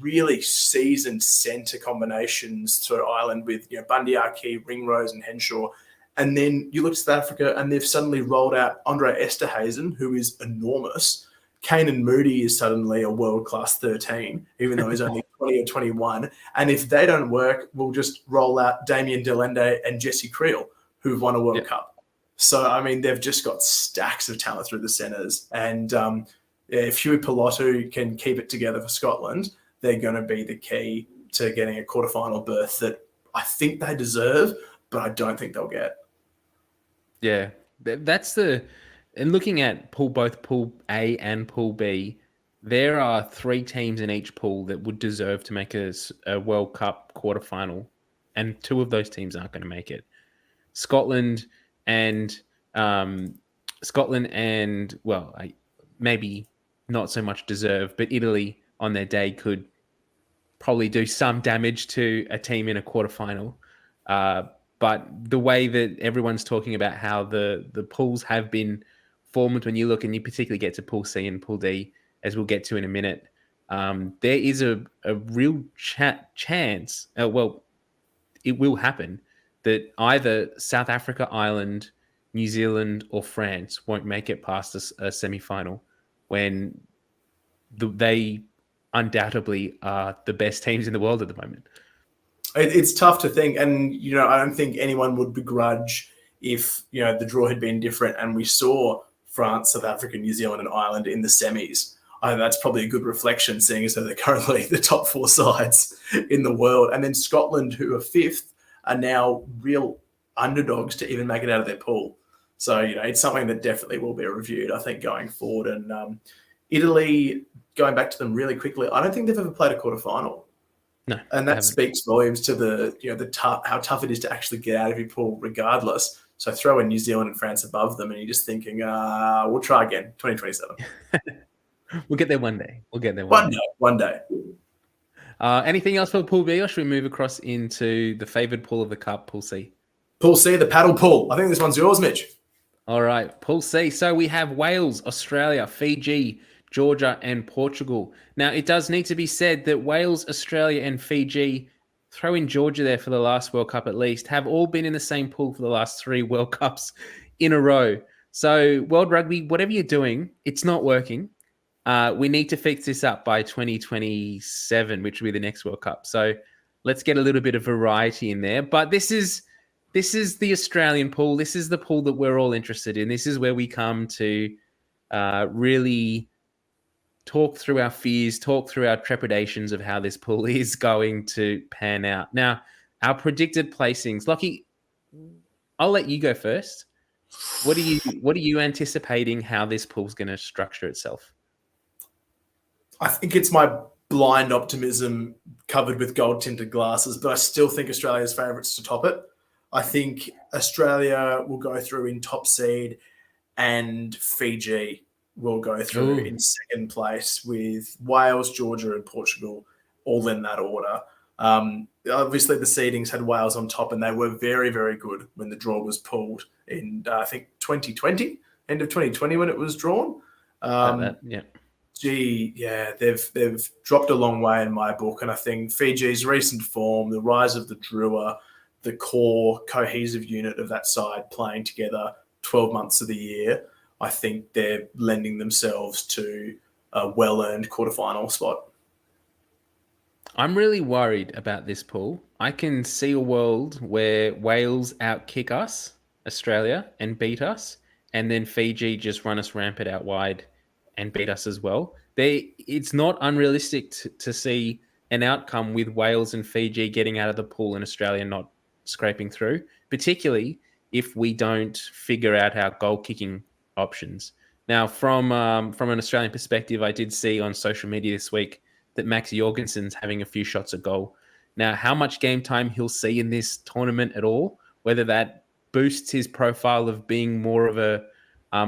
really seasoned centre combinations to Ireland with, Bundy Aki, Ringrose and Henshaw. And then you look to South Africa and they've suddenly rolled out Andre Esterhazen, who is enormous. Kanan Moody is suddenly a world-class 13, even though he's only 20 or 21. And if they don't work, we'll just roll out Damien Delende and Jesse Creel, who've won a World Cup. So, I mean, they've just got stacks of talent through the centres. And if Huey Pilotu can keep it together for Scotland, they're going to be the key to getting a quarterfinal berth that I think they deserve, but I don't think they'll get. Yeah, that's and looking at both Pool A and Pool B, there are 3 teams in each pool that would deserve to make a World Cup quarterfinal, and 2 of those teams aren't going to make it. Scotland and maybe not so much deserve, but Italy on their day could probably do some damage to a team in a quarterfinal. But the way that everyone's talking about how the pools have been formed, when you look and you particularly get to Pool C and Pool D, as we'll get to in a minute, there is a real chance, it will happen, that either South Africa, Ireland, New Zealand or France won't make it past a semi-final, when they undoubtedly are the best teams in the world at the moment. It's tough to think, and I don't think anyone would begrudge if the draw had been different and we saw France, South Africa, New Zealand, and Ireland in the semis. I think that's probably a good reflection, seeing as though they're currently the top 4 sides in the world. And then Scotland, who are 5th, are now real underdogs to even make it out of their pool. So it's something that definitely will be reviewed, I think, going forward. And Italy, going back to them really quickly, I don't think they've ever played a quarterfinal. No, and that speaks volumes to how tough it is to actually get out of your pool regardless. So throw in New Zealand and France above them, and you're just thinking, we'll try again, 2027. We'll get there one day. One day. Anything else for Pool B, or should we move across into the favoured pool of the Cup, Pool C? Pool C, the paddle pool. I think this one's yours, Mitch. All right, Pool C. So we have Wales, Australia, Fiji, Georgia, and Portugal. Now, it does need to be said that Wales, Australia, and Fiji, throw in Georgia there for the last World Cup at least, have all been in the same pool for the last 3 World Cups in a row. So, World Rugby, whatever you're doing, it's not working. We need to fix this up by 2027, which will be the next World Cup. So, let's get a little bit of variety in there. But this is the Australian pool. This is the pool that we're all interested in. This is where we come to really talk through our fears, talk through our trepidations of how this pool is going to pan out. Now, our predicted placings. Lachie, I'll let you go first. What are you anticipating how this pool's going to structure itself? I think it's my blind optimism covered with gold-tinted glasses, but I still think Australia's favourites to top it. I think Australia will go through in top seed, and Fiji will go through in second place, with Wales, Georgia, and Portugal all in that order. Obviously, the seedings had Wales on top, and they were very, very good when the draw was pulled in, I think, 2020, end of 2020 when it was drawn. They've dropped a long way in my book, and I think Fiji's recent form, the rise of the Drua, the core cohesive unit of that side playing together 12 months of the year, I think they're lending themselves to a well-earned quarterfinal spot. I'm really worried about this pool. I can see a world where Wales outkick us, Australia, and beat us, and then Fiji just run us rampant out wide and beat us as well. It's not unrealistic to see an outcome with Wales and Fiji getting out of the pool and Australia not scraping through, particularly if we don't figure out our goal kicking options. Now, from an Australian perspective, I did see on social media this week that Max Jorgensen's having a few shots at goal. Now, how much game time he'll see in this tournament at all, whether that boosts his profile of being more of a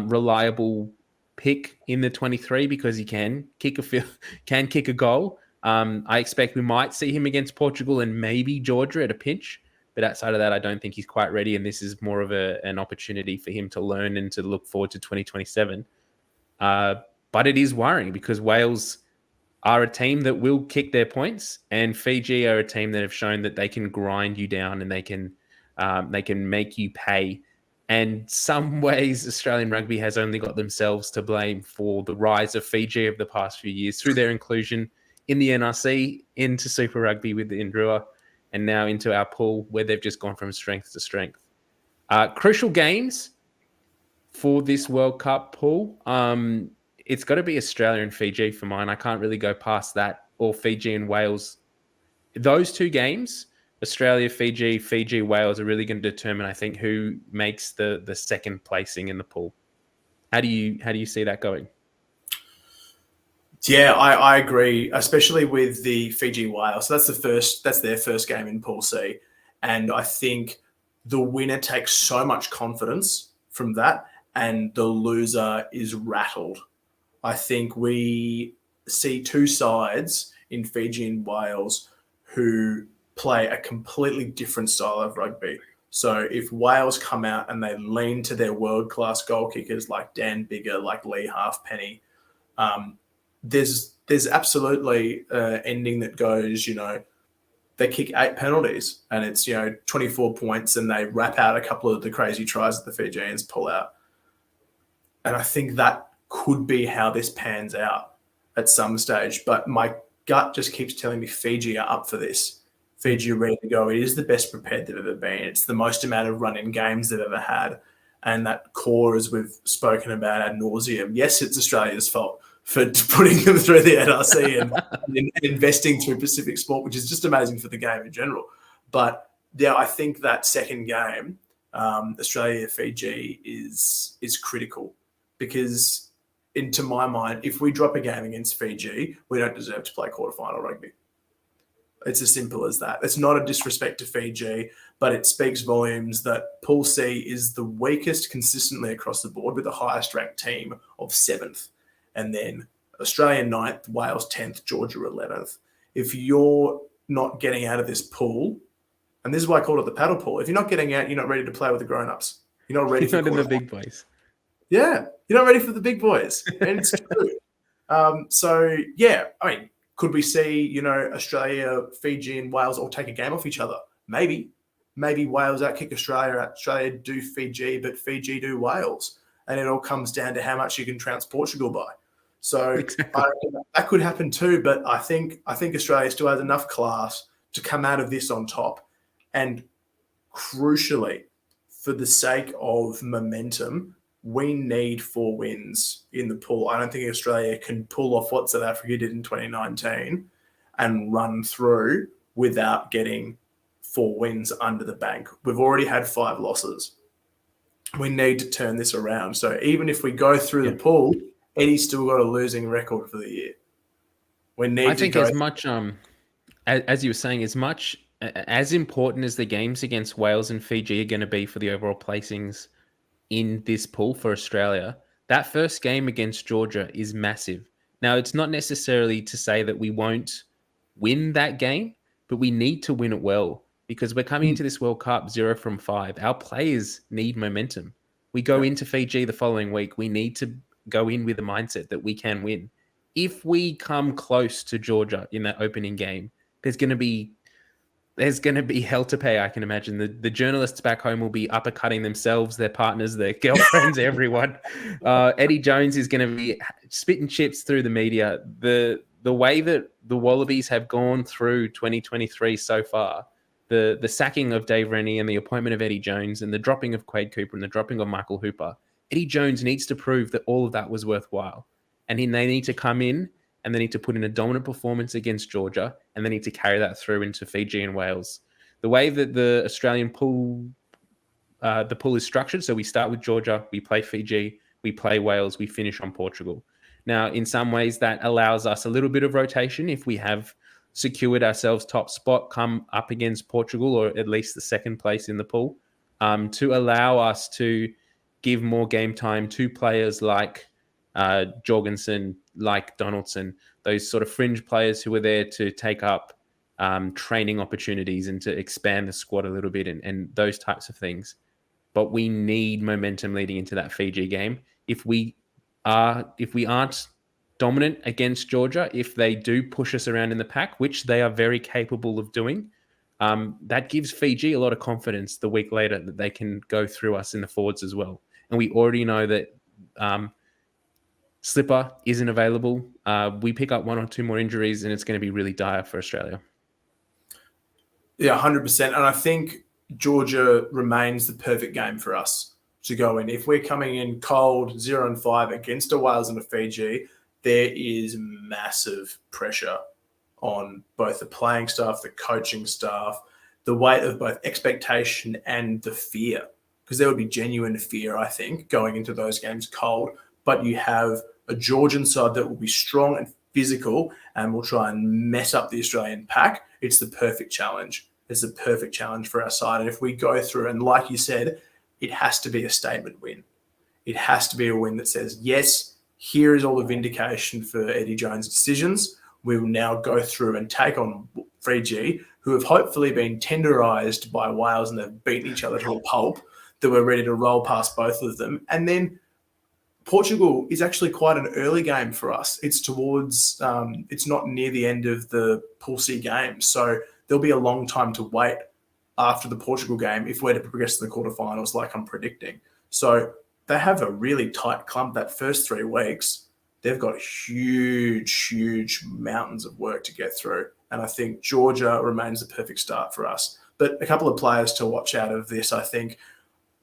reliable pick in the 23 because he can kick a goal. I expect we might see him against Portugal and maybe Georgia at a pinch. But outside of that, I don't think he's quite ready. And this is more of an opportunity for him to learn and to look forward to 2027. But it is worrying because Wales are a team that will kick their points, and Fiji are a team that have shown that they can grind you down and they can make you pay. And some ways, Australian rugby has only got themselves to blame for the rise of Fiji over the past few years through their inclusion in the NRC, into Super Rugby with the Indrua, and now into our pool where they've just gone from strength to strength. Crucial games for this World Cup pool. It's got to be Australia and Fiji for mine. I can't really go past that, or Fiji and Wales. Those two games, Australia, Fiji, Wales, are really going to determine, I think, who makes the second placing in the pool. How do you see that going? Yeah, I agree, especially with the Fiji Wales. So that's their first game in Pool C. And I think the winner takes so much confidence from that, and the loser is rattled. I think we see two sides in Fiji and Wales who play a completely different style of rugby. So if Wales come out and they lean to their world-class goal kickers like Dan Biggar, like Lee Halfpenny, there's absolutely an ending that goes, they kick 8 penalties and it's, 24 points, and they wrap out a couple of the crazy tries that the Fijians pull out. And I think that could be how this pans out at some stage. But my gut just keeps telling me Fiji are up for this. Fiji are ready to go. It is the best prepared they've ever been. It's the most amount of run-in games they've ever had. And that core, as we've spoken about ad nauseum, yes, it's Australia's fault for putting them through the NRC and investing through Pacific Sport, which is just amazing for the game in general. But yeah, I think that second game, Australia-Fiji, is critical because, into my mind, if we drop a game against Fiji, we don't deserve to play quarterfinal rugby. It's as simple as that. It's not a disrespect to Fiji, but it speaks volumes that Pool C is the weakest consistently across the board, with the highest ranked team of 7th. And then Australia 9th, Wales 10th, Georgia 11th. If you're not getting out of this pool, and this is why I called it the paddle pool, if you're not getting out, you're not ready to play with the grown-ups. You're not ready for the big boys. Yeah, you're not ready for the big boys. And it's true. So, yeah, I mean, could we see, Australia, Fiji, and Wales all take a game off each other? Maybe. Maybe Wales outkick Australia, Australia do Fiji, but Fiji do Wales. And it all comes down to how much you can trounce Portugal by. So exactly. That could happen too, but I think Australia still has enough class to come out of this on top. And crucially, for the sake of momentum, we need 4 wins in the pool. I don't think Australia can pull off what South Africa did in 2019 and run through without getting 4 wins under the bank. We've already had 5 losses. We need to turn this around. So even if we go through the pool, Eddie's still got a losing record for the year. I think as much, as you were saying, as important as the games against Wales and Fiji are going to be for the overall placings in this pool for Australia, that first game against Georgia is massive. Now, it's not necessarily to say that we won't win that game, but we need to win it well because we're coming into this World Cup 0 from 5. Our players need momentum. We go into Fiji the following week. We need to go in with a mindset that we can win. If we come close to Georgia in that opening game, there's going to be there's going to be hell to pay, I can imagine. The journalists back home will be uppercutting themselves, their partners, their girlfriends, everyone. Eddie Jones is going to be spitting chips through the media. The way that the Wallabies have gone through 2023 so far, the sacking of Dave Rennie and the appointment of Eddie Jones and the dropping of Quade Cooper and the dropping of Michael Hooper, Eddie Jones needs to prove that all of that was worthwhile. And they need to come in and they need to put in a dominant performance against Georgia, and they need to carry that through into Fiji and Wales. The way that the Australian pool, the pool is structured, so we start with Georgia, we play Fiji, we play Wales, we finish on Portugal. Now, in some ways, that allows us a little bit of rotation if we have secured ourselves top spot, come up against Portugal, or at least the second place in the pool, to allow us to give more game time to players like Jorgensen, like Donaldson, those sort of fringe players who are there to take up training opportunities and to expand the squad a little bit and those types of things. But we need momentum leading into that Fiji game. If we aren't dominant against Georgia, if they do push us around in the pack, which they are very capable of doing, that gives Fiji a lot of confidence the week later that they can go through us in the forwards as well. And we already know that Slipper isn't available. We pick up one or two more injuries and it's going to be really dire for Australia. Yeah, 100%. And I think Georgia remains the perfect game for us to go in. If we're coming in cold, 0-5 against a Wales and a Fiji, there is massive pressure on both the playing staff, the coaching staff, the weight of both expectation and the fear, because there would be genuine fear, I think, going into those games cold. But you have a Georgian side that will be strong and physical and will try and mess up the Australian pack. It's the perfect challenge. It's the perfect challenge for our side. And if we go through, and like you said, it has to be a statement win. It has to be a win that says, yes, here is all the vindication for Eddie Jones' decisions. We will now go through and take on Fiji, who have hopefully been tenderised by Wales and they've beaten each other to a pulp, that we're ready to roll past both of them. And then Portugal is actually quite an early game for us. It's towards, it's not near the end of the Pool C game. So there'll be a long time to wait after the Portugal game if we're to progress to the quarterfinals like I'm predicting. So they have a really tight clump that first 3 weeks. They've got huge, huge mountains of work to get through. And I think Georgia remains the perfect start for us. But a couple of players to watch out of this, I think.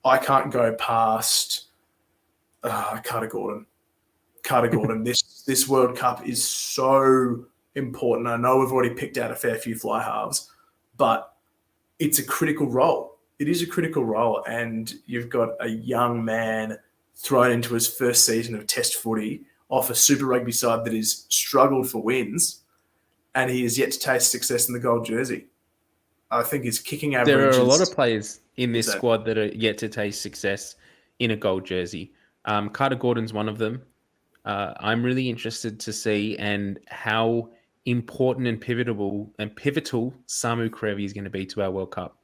I can't go past Carter Gordon. Carter Gordon. This World Cup is so important. I know we've already picked out a fair few fly halves, but it's a critical role. It is a critical role, and you've got a young man thrown into his first season of Test footy off a Super Rugby side that has struggled for wins, and he is yet to taste success in the gold jersey. I think his kicking average. There are a lot of players in this squad that are yet to taste success in a gold jersey. Carter Gordon's one of them. I'm really interested to see and how important and pivotal Samu Kerevi is going to be to our World Cup.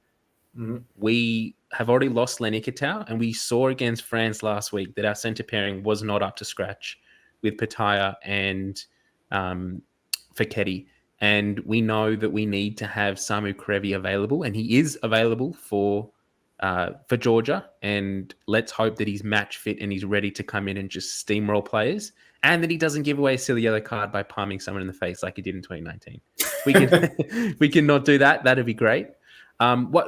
Mm-hmm. We have already lost Lenny Katau, and we saw against France last week that our centre pairing was not up to scratch with Pataya and Feketi. And we know that we need to have Samu Kerevi available, and he is available for Georgia. And let's hope that he's match fit and he's ready to come in and just steamroll players, and that he doesn't give away a silly yellow card by palming someone in the face like he did in 2019. We can not do that. That'd be great.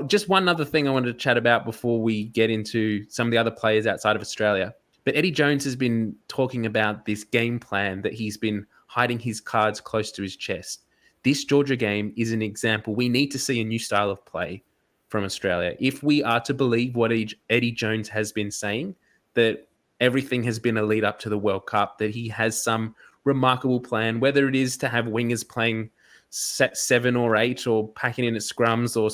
Just one other thing I wanted to chat about before we get into some of the other players outside of Australia. But Eddie Jones has been talking about this game plan that he's been hiding his cards close to his chest. This Georgia game is an example. We need to see a new style of play from Australia. If we are to believe what Eddie Jones has been saying, that everything has been a lead up to the World Cup, that he has some remarkable plan, whether it is to have wingers playing set 7 or 8 or packing in at scrums or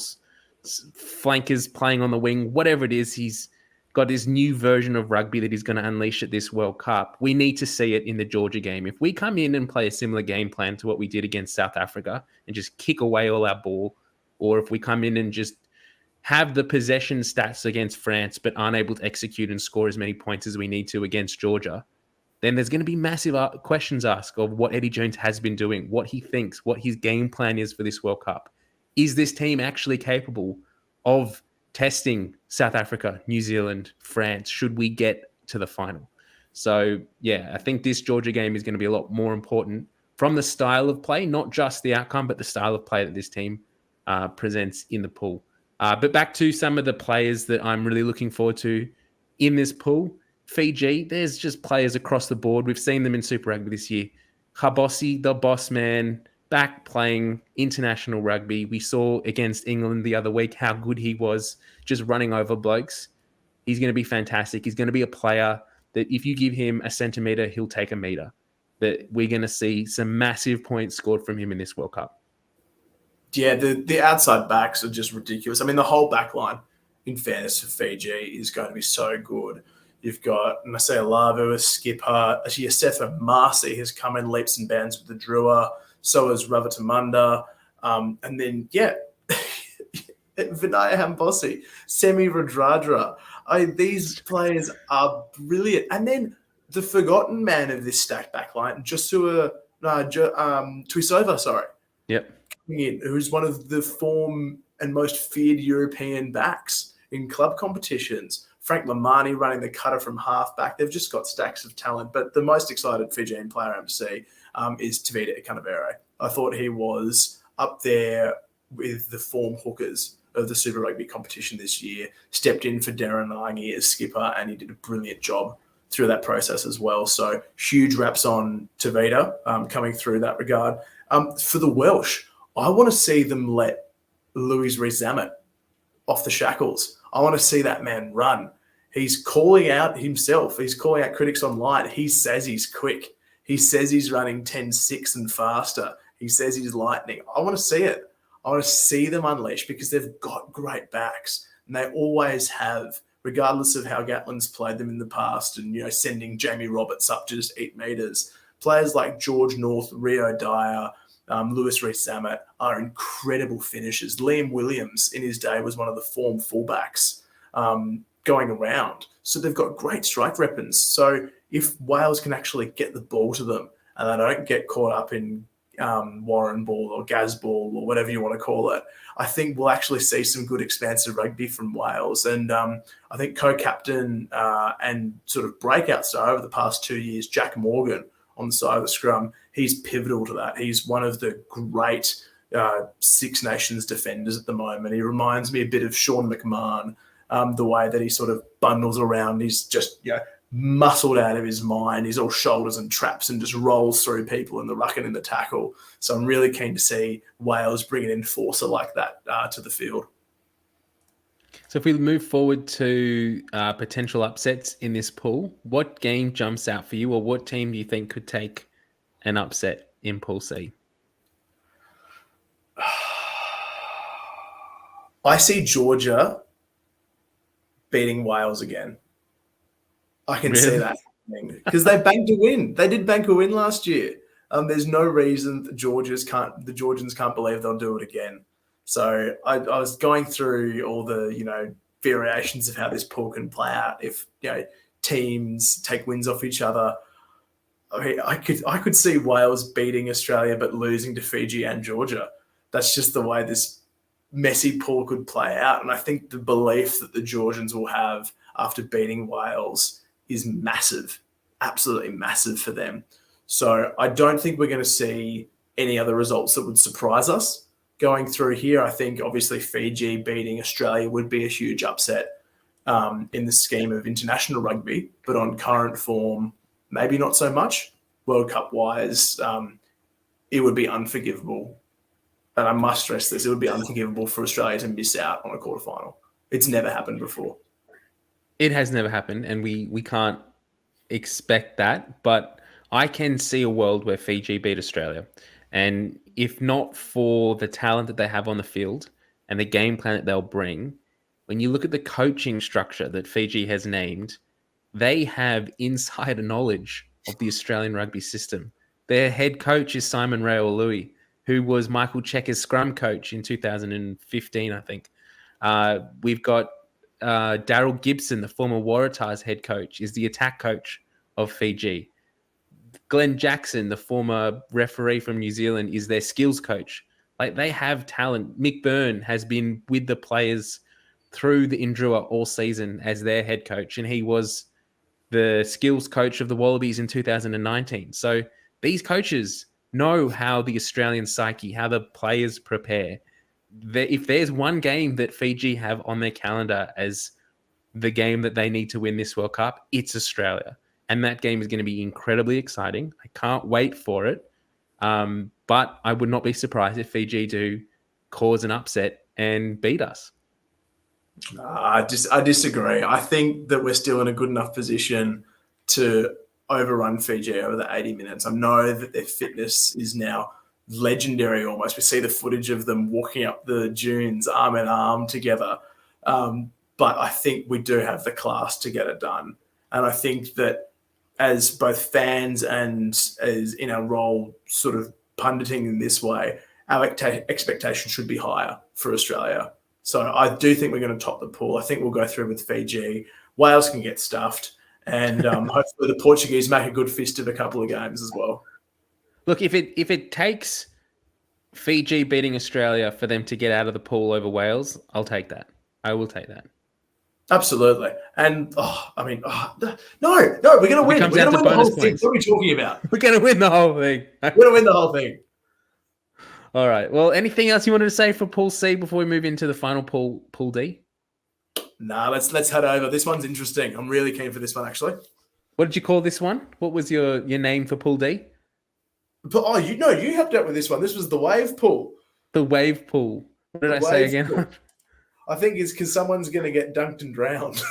flankers playing on the wing, whatever it is, he's got this new version of rugby that he's going to unleash at this World Cup. We need to see it in the Georgia game. If we come in and play a similar game plan to what we did against South Africa and just kick away all our ball, or if we come in and just have the possession stats against France but aren't able to execute and score as many points as we need to against Georgia, then there's going to be massive questions asked of what Eddie Jones has been doing, what he thinks, what his game plan is for this World Cup. is this team actually capable of testing South Africa, New Zealand, France, should we get to the final? So, yeah, I think this Georgia game is going to be a lot more important from the style of play, not just the outcome, but the style of play that this team presents in the pool. But back to some of the players that I'm really looking forward to in this pool. Fiji, there's just players across the board. We've seen them in Super Rugby this year. Khabossi, the boss man, back playing international rugby. We saw against England the other week how good he was just running over blokes. He's going to be fantastic. He's going to be a player that if you give him a centimetre, he'll take a metre. That we're going to see some massive points scored from him in this World Cup. Yeah, the outside backs are just ridiculous. I mean, the whole back line, in fairness to Fiji, is going to be so good. You've got Masai Lavu, a skipper. Actually, Yosefa Marcy has come in leaps and bounds with the Drua. So has Ravatamunda. And then, Vinaya Hambossi, Semi Radradra. These players are brilliant. And then the forgotten man of this stacked backline, Tuisova, sorry. Yep. Coming in, who's one of the form and most feared European backs in club competitions. Frank Lamani running the cutter from halfback. They've just got stacks of talent. But the most excited Fijian player I'm see is Tavita Ikanavero. I thought he was up there with the form hookers of the Super Rugby competition this year. Stepped in for Darren Lange as skipper, and he did a brilliant job through that process as well. So huge raps on Tavita coming through that regard. For the Welsh, I want to see them let Louis Rees-Zammit off the shackles. I want to see that man run. He's calling out himself. He's calling out critics online. He says he's quick. He says he's running 10.6 and faster. He says he's lightning. I want to see it. I want to see them unleash because they've got great backs, and they always have, regardless of how Gatland's played them in the past and, sending Jamie Roberts up to just 8 metres. Players like George North, Rio Dyer, Louis Rees-Zammit are incredible finishers. Liam Williams in his day was one of the form fullbacks going around. So they've got great strike weapons. So if Wales can actually get the ball to them and they don't get caught up in Warren ball or Gaz ball or whatever you want to call it, I think we'll actually see some good expansive rugby from Wales. And I think co-captain and sort of breakout star over the past 2 years, Jack Morgan on the side of the scrum, he's pivotal to that. He's one of the great Six Nations defenders at the moment. He reminds me a bit of Sean McMahon, the way that he sort of bundles around. He's just muscled out of his mind. He's all shoulders and traps and just rolls through people in the ruck and in the tackle. So I'm really keen to see Wales bring an enforcer like that to the field. So if we move forward to potential upsets in this pool, what game jumps out for you, or what team do you think could take an upset in Pool C? I see Georgia beating Wales again. I can see that happening because they banked a win. They did bank a win last year. There's no reason the Georgians can't believe they'll do it again. So I was going through all the variations of how this pool can play out if teams take wins off each other. I mean, I could see Wales beating Australia but losing to Fiji and Georgia. That's just the way this messy pool could play out. And I think the belief that the Georgians will have after beating Wales is massive, absolutely massive for them. So I don't think we're going to see any other results that would surprise us going through here. I think obviously Fiji beating Australia would be a huge upset in the scheme of international rugby, but on current form, maybe not so much. World Cup wise, it would be unforgivable. And I must stress this, it would be unforgivable for Australia to miss out on a quarterfinal. It's never happened before. It has never happened, and we can't expect that. But I can see a world where Fiji beat Australia. And if not for the talent that they have on the field and the game plan that they'll bring, when you look at the coaching structure that Fiji has named, they have insider knowledge of the Australian rugby system. Their head coach is Simon Raioului, who was Michael Checker's scrum coach in 2015, I think. We've got Daryl Gibson, the former Waratahs head coach, is the attack coach of Fiji. Glenn Jackson, the former referee from New Zealand, is their skills coach Like, they have talent. Mick Byrne has been with the players through the Indrua all season as their head coach, and he was the skills coach of the Wallabies in 2019. So these coaches know how the Australian psyche, how the players prepare. If there's one game that Fiji have on their calendar as the game that they need to win this World Cup, it's Australia. And that game is going to be incredibly exciting. I can't wait for it. But I would not be surprised if Fiji do cause an upset and beat us. I disagree. I think that we're still in a good enough position to overrun Fiji over the 80 minutes. I know that their fitness is now legendary almost. We see the footage of them walking up the dunes arm in arm together. But I think we do have the class to get it done. And I think that as both fans and as in our role sort of punditing in this way, our expectation should be higher for Australia. So I do think we're going to top the pool. I think we'll go through with Fiji. Wales can get stuffed. And hopefully the Portuguese make a good fist of a couple of games as well. Look, if it takes Fiji beating Australia for them to get out of the pool over Wales, I'll take that. I will take that. Absolutely. And, no, we're going to win. We're going to win the whole thing. What are we talking about? We're going to win the whole thing. We're going to win the whole thing. All right. Well, anything else you wanted to say for Pool C before we move into the final Pool D? Nah, let's head over. This one's interesting. I'm really keen for this one, actually. What did you call this one? What was your name for Pool D? You helped out with this one. This was the wave pool. The wave pool. What did I say again? Pool. I think it's because someone's going to get dunked and drowned.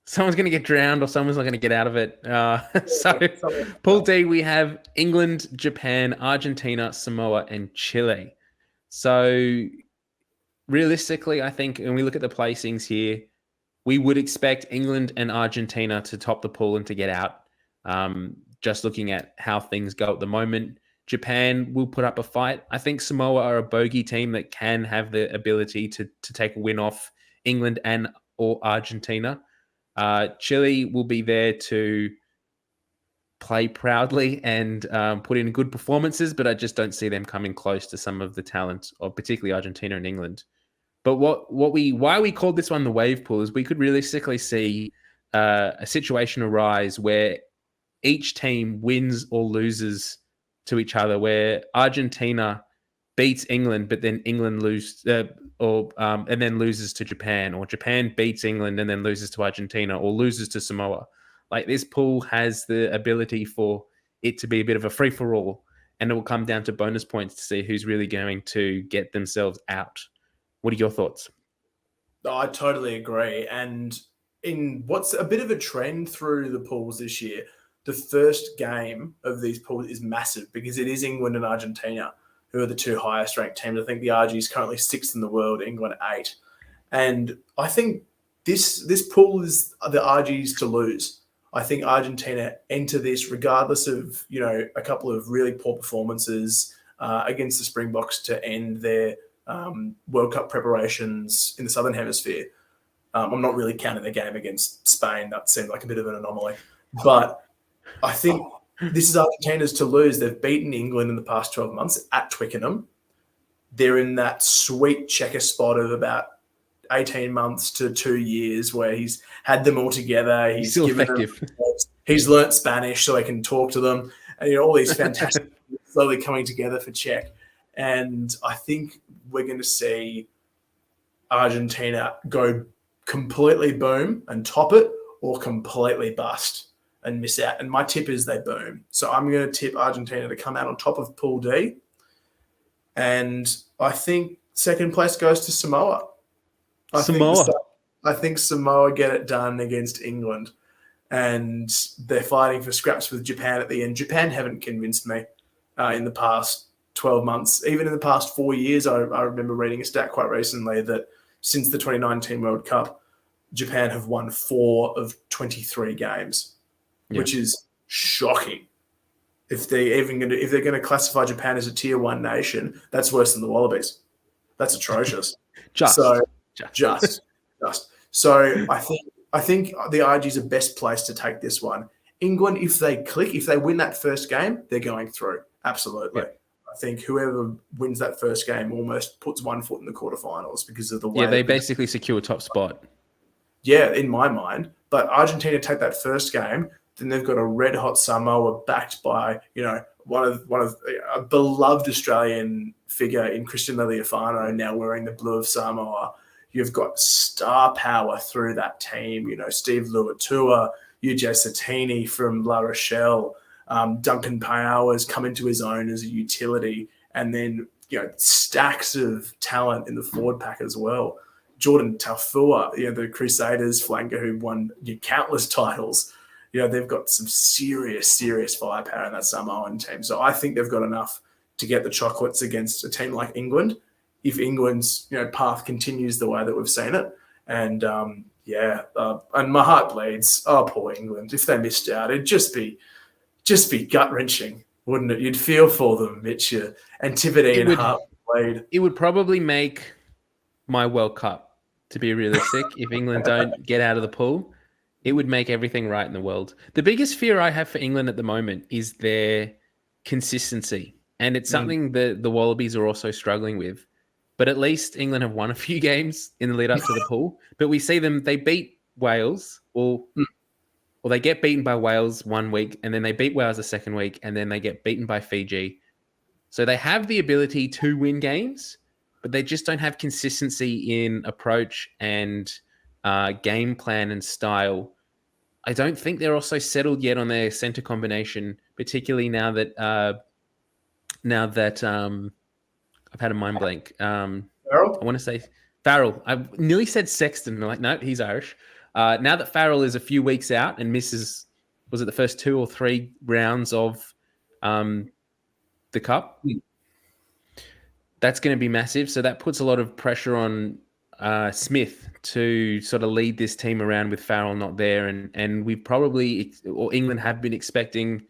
Someone's going to get drowned or someone's not going to get out of it. So Pool D, we have England, Japan, Argentina, Samoa, and Chile. So realistically, I think when we look at the placings here, we would expect England and Argentina to top the pool and to get out. Just looking at how things go at the moment, Japan will put up a fight. I think Samoa are a bogey team that can have the ability to take a win off England and or Argentina. Chile will be there to play proudly and put in good performances, but I just don't see them coming close to some of the talent of particularly Argentina and England. But why we called this one the wave pool is we could realistically see a situation arise where each team wins or loses to each other, where Argentina beats England, but then England and then loses to Japan, or Japan beats England and then loses to Argentina, or loses to Samoa. Like, this pool has the ability for it to be a bit of a free for all, and it will come down to bonus points to see who's really going to get themselves out. What are your thoughts? I totally agree. And in what's a bit of a trend through the pools this year, the first game of these pools is massive because it is England and Argentina, who are the two highest ranked teams. I think the RG is currently 6th in the world, England 8. And I think this pool is the RGs to lose. I think Argentina enter this regardless of, a couple of really poor performances against the Springboks to end their World Cup preparations in the Southern Hemisphere. I'm not really counting the game against Spain. That seemed like a bit of an anomaly. But I think this is Argentina's to lose. They've beaten England in the past 12 months at Twickenham. They're in that sweet checker spot of about 18 months to 2 years where he's had them all together. He's still effective. He's learnt Spanish so he can talk to them. And, all these fantastic slowly coming together for Czech. And I think we're going to see Argentina go completely boom and top it, or completely bust and miss out. And my tip is they boom. So I'm going to tip Argentina to come out on top of Pool D. And I think second place goes to Samoa. I think Samoa get it done against England. And they're fighting for scraps with Japan at the end. Japan haven't convinced me in the past 12 months. Even in the past 4 years, I remember reading a stat quite recently that since the 2019 World Cup, Japan have won 4 of 23 games, which is shocking. If they're going to classify Japan as a tier 1 nation, that's worse than the Wallabies. That's atrocious. Just. So I think the RGs are best placed to take this one. England, if they win that first game, they're going through. Absolutely. I think whoever wins that first game almost puts one foot in the quarterfinals because of the way. Yeah, they basically secure a top spot. Yeah, in my mind. But Argentina take that first game, then they've got a red hot Samoa backed by one of a beloved Australian figure in Christian Lealiifano now wearing the blue of Samoa. You've got star power through that team. Steve Luatua, UJ Satini from La Rochelle, Duncan Powers come into his own as a utility, and then stacks of talent in the forward pack as well. Jordan Taufua, the Crusaders flanker who won countless titles. They've got some serious firepower in that Samoan team. So I think they've got enough to get the chocolates against a team like England, if England's path continues the way that we've seen it. And and my heart bleeds. Oh, poor England! If they missed out, it'd just be gut wrenching, wouldn't it? You'd feel for them, Mitch. Antipodean heart bleed. It would probably make my World Cup, to be realistic. If England don't get out of the pool, it would make everything right in the world. The biggest fear I have for England at the moment is their consistency. And it's something that the Wallabies are also struggling with. But at least England have won a few games in the lead up to the pool. But we see them, they beat Wales, or they get beaten by Wales one week, and then they beat Wales the second week, and then they get beaten by Fiji. So they have the ability to win games, but they just don't have consistency in approach and game plan and style. I don't think they're also settled yet on their center combination, particularly now that I've had a mind blank. Farrell? I want to say Farrell. I nearly said Sexton. I'm like, no, he's Irish. Now that Farrell is a few weeks out and misses, was it the first 2 or 3 rounds of the Cup? That's going to be massive. So that puts a lot of pressure on Smith to sort of lead this team around with Farrell not there. And we've probably, or England have been expecting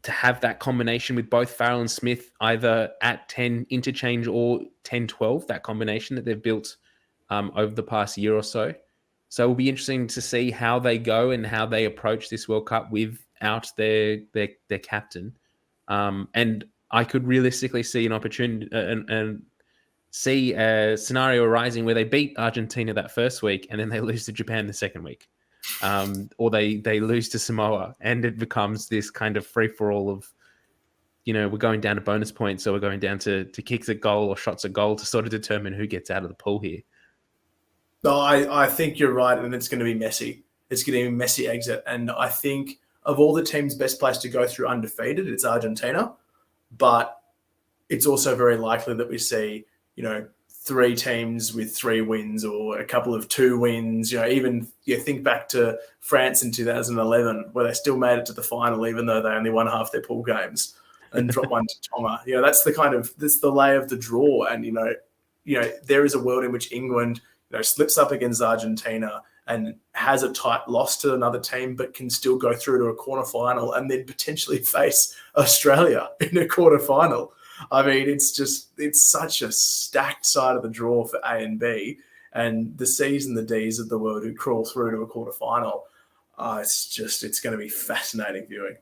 to have that combination with both Farrell and Smith either at 10 interchange or 10-12, that combination that they've built over the past year or so. So it'll be interesting to see how they go and how they approach this World Cup without their captain. And I could realistically see an opportunity and see a scenario arising where they beat Argentina that first week and then they lose to Japan the second week. Or they lose to Samoa, and it becomes this kind of free-for-all of, we're going down to bonus points, so we're going down to kicks at goal or shots at goal to sort of determine who gets out of the pool here. No, I think you're right, and it's going to be messy. It's going to be a messy exit, and I think of all the teams best placed to go through undefeated, it's Argentina, but it's also very likely that we see, 3 teams with 3 wins or a couple of 2 wins. Even you think back to France in 2011, where they still made it to the final, even though they only won half their pool games and dropped one to Tonga. That's the lay of the draw. And, there is a world in which England, slips up against Argentina and has a tight loss to another team, but can still go through to a quarterfinal and then potentially face Australia in a quarterfinal. I mean, it's such a stacked side of the draw for A and B, and the C's and the D's of the world who crawl through to a quarterfinal. It's going to be fascinating viewing.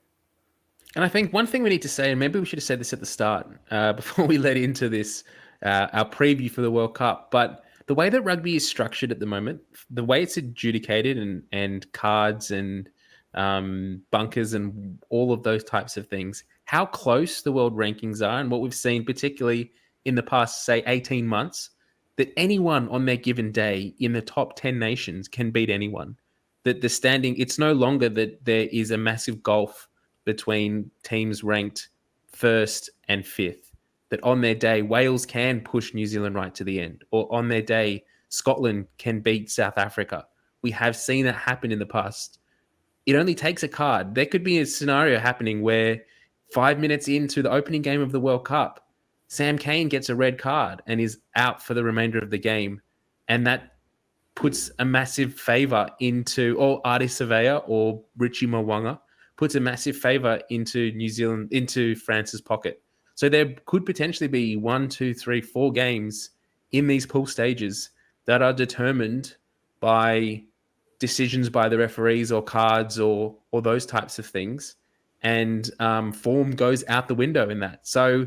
And I think one thing we need to say, and maybe we should have said this at the start before we led into this, our preview for the World Cup, but the way that rugby is structured at the moment, the way it's adjudicated and cards and bunkers and all of those types of things, how close the world rankings are, and what we've seen particularly in the past, say, 18 months, that anyone on their given day in the top 10 nations can beat anyone. That the standing, it's no longer that there is a massive gulf between teams ranked 1st and 5th. That on their day, Wales can push New Zealand right to the end, or on their day, Scotland can beat South Africa. We have seen that happen in the past. It only takes a card. There could be a scenario happening where 5 minutes into the opening game of the World Cup, Sam Cane gets a red card and is out for the remainder of the game. And that puts a massive favour into, or Ardie Savea or Richie Mwanga, puts a massive favour into New Zealand, into France's pocket. So there could potentially be 1, 2, 3, 4 games in these pool stages that are determined by decisions by the referees or cards or those types of things. And form goes out the window in that. So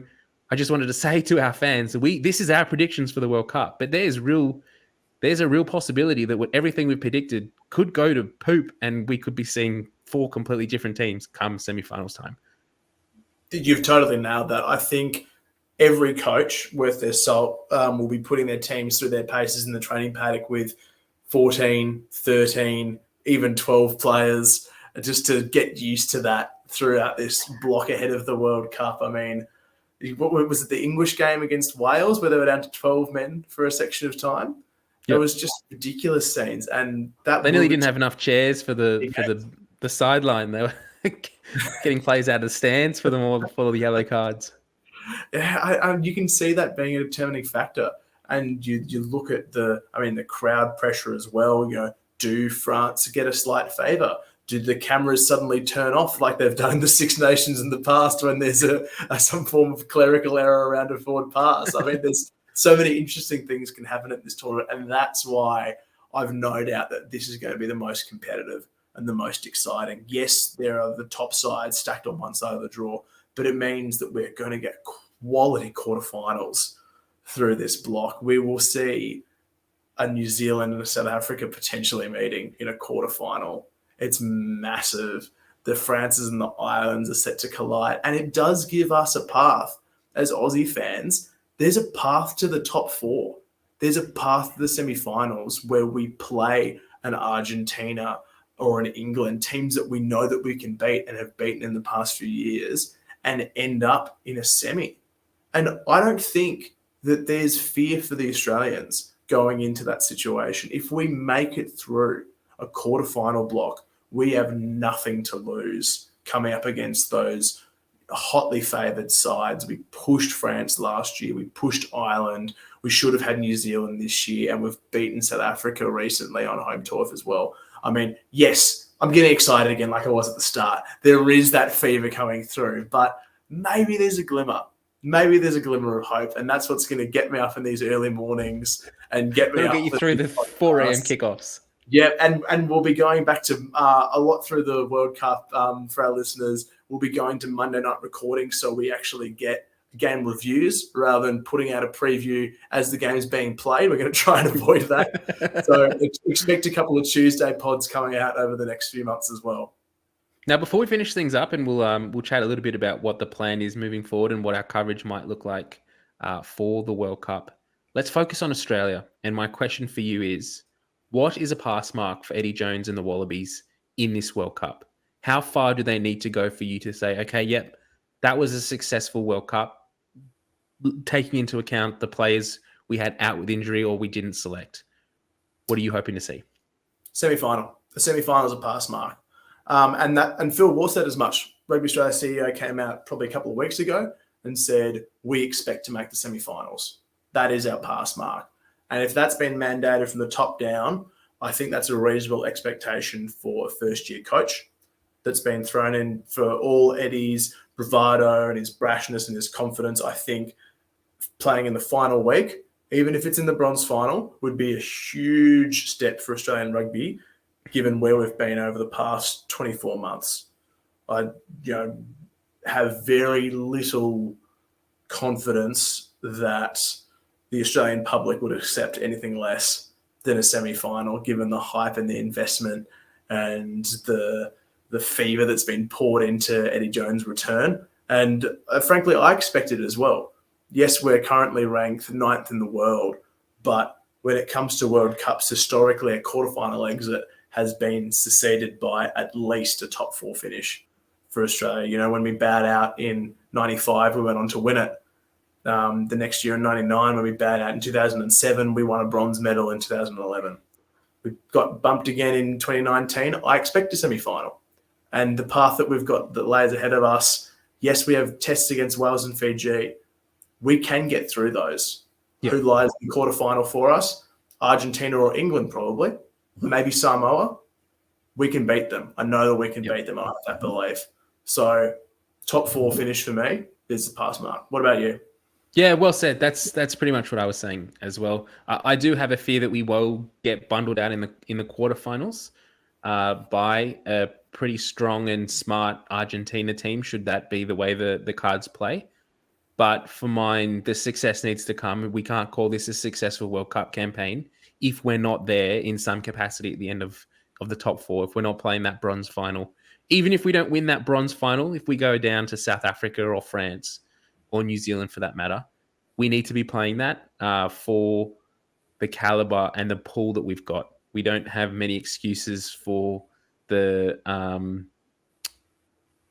I just wanted to say to our fans, this is our predictions for the World Cup, but there's a real possibility that everything we've predicted could go to poop, and we could be seeing 4 completely different teams come semi-finals time. You've totally nailed that. I think every coach worth their salt will be putting their teams through their paces in the training paddock with 14, 13, even 12 players, just to get used to that throughout this block ahead of the World Cup. I mean, what was it, the English game against Wales, where they were down to 12 men for a section of time? Yep. It was just ridiculous scenes, and that they nearly didn't have enough chairs for the sideline. They were getting players out of the stands for them all for the yellow cards. Yeah, you can see that being a determining factor. And you look at the crowd pressure as well. Do France get a slight favour? Do the cameras suddenly turn off like they've done in the Six Nations in the past when there's some form of clerical error around a forward pass? I mean, there's so many interesting things can happen at this tournament, and that's why I've no doubt that this is going to be the most competitive and the most exciting. Yes, there are the top sides stacked on one side of the draw, but it means that we're going to get quality quarterfinals through this block. We will see a New Zealand and a South Africa potentially meeting in a quarterfinal. It's massive. The Frances and the Irelands are set to collide, and it does give us a path. As Aussie fans, there's a path to the top 4. There's a path to the semi-finals where we play an Argentina or an England, teams that we know that we can beat and have beaten in the past few years, and end up in a semi. And I don't think that there's fear for the Australians going into that situation. If we make it through a quarterfinal block, we have nothing to lose coming up against those hotly favoured sides. We pushed France last year. We pushed Ireland. We should have had New Zealand this year, and we've beaten South Africa recently on home turf as well. I mean, yes, I'm getting excited again like I was at the start. There is that fever coming through, but maybe there's a glimmer. Maybe there's a glimmer of hope, and that's what's going to get me up in these early mornings and get me It'll get you through the 4 a.m. kickoffs. Yeah, and we'll be going back to a lot through the World Cup for our listeners. We'll be going to Monday night recording, so we actually get game reviews rather than putting out a preview as the game is being played. We're going to try and avoid that. So expect a couple of Tuesday pods coming out over the next few months as well. Now, before we finish things up, and we'll chat a little bit about what the plan is moving forward and what our coverage might look like for the World Cup, let's focus on Australia. And my question for you is, what is a pass mark for Eddie Jones and the Wallabies in this World Cup? How far do they need to go for you to say, okay, yep, that was a successful World Cup, taking into account the players we had out with injury or we didn't select? What are you hoping to see? Semi-final. The semi-final is a pass mark. And Phil Waugh said as much. Rugby Australia CEO came out probably a couple of weeks ago and said, we expect to make the semi-finals. That is our pass mark. And if that's been mandated from the top down, I think that's a reasonable expectation for a first-year coach that's been thrown in for all Eddie's bravado and his brashness and his confidence. I think playing in the final week, even if it's in the bronze final, would be a huge step for Australian rugby, given where we've been over the past 24 months. I have very little confidence that the Australian public would accept anything less than a semi-final, given the hype and the investment and the fever that's been poured into Eddie Jones' return. And frankly, I expect it as well. Yes, we're currently ranked 9th in the world, but when it comes to World Cups, historically a quarterfinal exit has been succeeded by at least a top 4 finish for Australia. When we bowed out in 95, we went on to win it. The next year in 99, when we bowed out in 2007, we won a bronze medal in 2011. We got bumped again in 2019. I expect a semi-final. And the path that we've got that lays ahead of us, yes, we have tests against Wales and Fiji. We can get through those. Yep. Who lies in the quarterfinal for us? Argentina or England, probably. Maybe Samoa. We can beat them. I know that we can beat them. I have that belief. So top 4 finish for me is the pass mark. What about you? Yeah, well said. That's pretty much what I was saying as well. I do have a fear that we will get bundled out in the quarterfinals by a pretty strong and smart Argentina team, should that be the way the cards play. But for mine, the success needs to come. We can't call this a successful World Cup campaign if we're not there in some capacity at the end of the top four, if we're not playing that bronze final. Even if we don't win that bronze final, if we go down to South Africa or France or New Zealand for that matter, we need to be playing that for the caliber and the pool that we've got. We don't have many excuses for the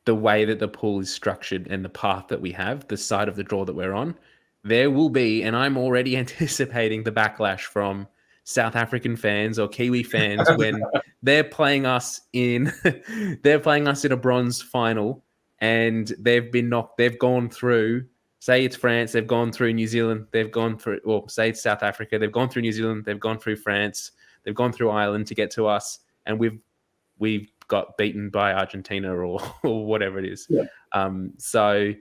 way that the pool is structured and the path that we have, the side of the draw that we're on. There will be, and I'm already anticipating the backlash from South African fans or Kiwi fans when they're playing us in a bronze final and they've gone through, say it's France, they've gone through New Zealand, they've gone through, or say it's South Africa, they've gone through New Zealand, they've gone through France, they've gone through Ireland to get to us, and we've got beaten by Argentina or whatever it is. Yeah. So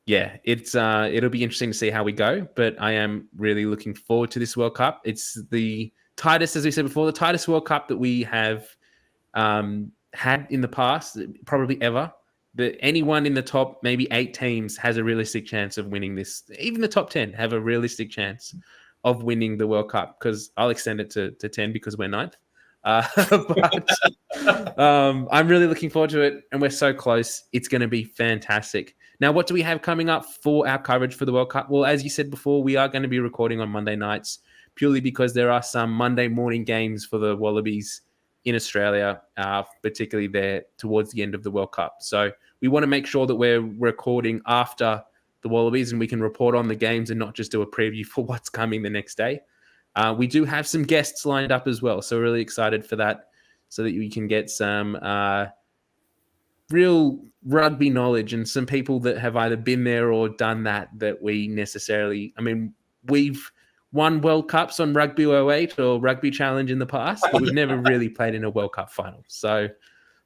yeah, it'll be interesting to see how we go, but I am really looking forward to this World Cup. It's the tightest, as we said before, the tightest World Cup that we have had in the past, probably ever. That anyone in the top maybe 8 teams has a realistic chance of winning this. Even the top 10 have a realistic chance of winning the World Cup, because I'll extend it to 10 because we're 9th. But I'm really looking forward to it, and we're so close. It's going to be fantastic. Now, what do we have coming up for our coverage for the World Cup? Well, as you said before, we are going to be recording on Monday nights, purely because there are some Monday morning games for the Wallabies in Australia, particularly there towards the end of the World Cup. So we want to make sure that we're recording after the Wallabies and we can report on the games and not just do a preview for what's coming the next day. We do have some guests lined up as well, so we're really excited for that, so that we can get some real rugby knowledge and some people that have either been there or done that we necessarily... I mean, we've won World Cups on Rugby 08 or Rugby Challenge in the past, but we've never really played in a World Cup final. So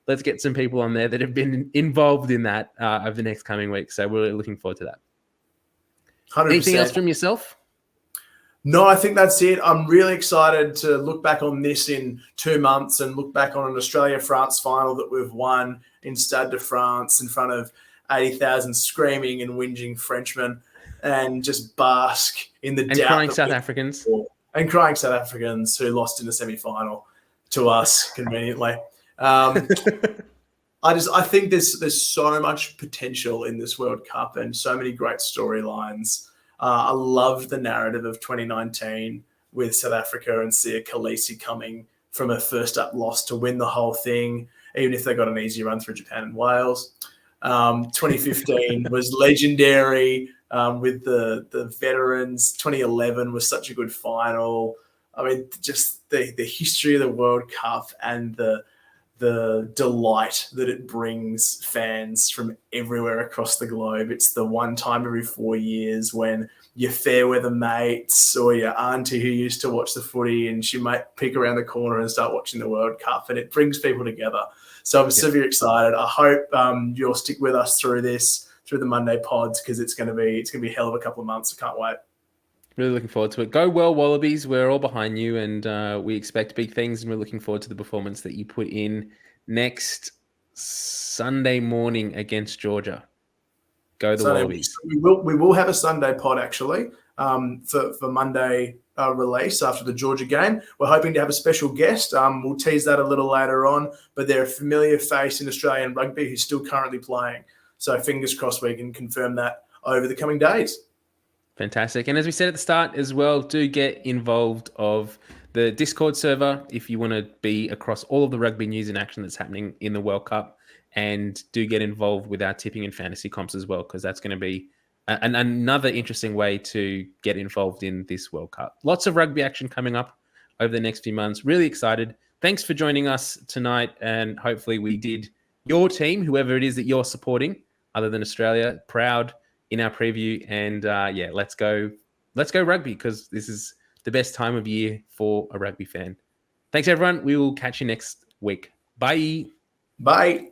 let's get some people on there that have been involved in that over the next coming weeks. So we're really looking forward to that. 100%. Anything else from yourself? No, I think that's it. I'm really excited to look back on this in 2 months and look back on an Australia-France final that we've won in Stade de France in front of 80,000 screaming and whinging Frenchmen, and just bask in the doubt. And crying South Africans. And crying South Africans who lost in the semi-final to us conveniently. I think there's so much potential in this World Cup and so many great storylines. I loved the narrative of 2019 with South Africa and Sia Khaleesi coming from a first-up loss to win the whole thing, even if they got an easy run through Japan and Wales. 2015 was legendary with the veterans. 2011 was such a good final. I mean, just the history of the World Cup and the delight that it brings fans from everywhere across the globe. It's the one time every 4 years when your fair weather mates or your auntie who used to watch the footy and she might peek around the corner and start watching the World Cup, and it brings people together. So I'm super excited. I hope you'll stick with us through the Monday pods, because it's going to be a hell of a couple of months. I can't wait. Really looking forward to it. Go well, Wallabies. We're all behind you, and we expect big things, and we're looking forward to the performance that you put in next Sunday morning against Georgia. Go the Wallabies. We will have a Sunday pod, actually, for Monday release after the Georgia game. We're hoping to have a special guest. We'll tease that a little later on, but they're a familiar face in Australian rugby who's still currently playing. So fingers crossed we can confirm that over the coming days. Fantastic. And as we said at the start as well, do get involved of the Discord server if you want to be across all of the rugby news and action that's happening in the World Cup, and do get involved with our tipping and fantasy comps as well, because that's going to be another interesting way to get involved in this World Cup. Lots of rugby action coming up over the next few months. Really excited. Thanks for joining us tonight, and hopefully we did your team, whoever it is that you're supporting, other than Australia, proud in our preview. And let's go rugby, because this is the best time of year for a rugby fan. Thanks, everyone. We will catch you next week. Bye. Bye.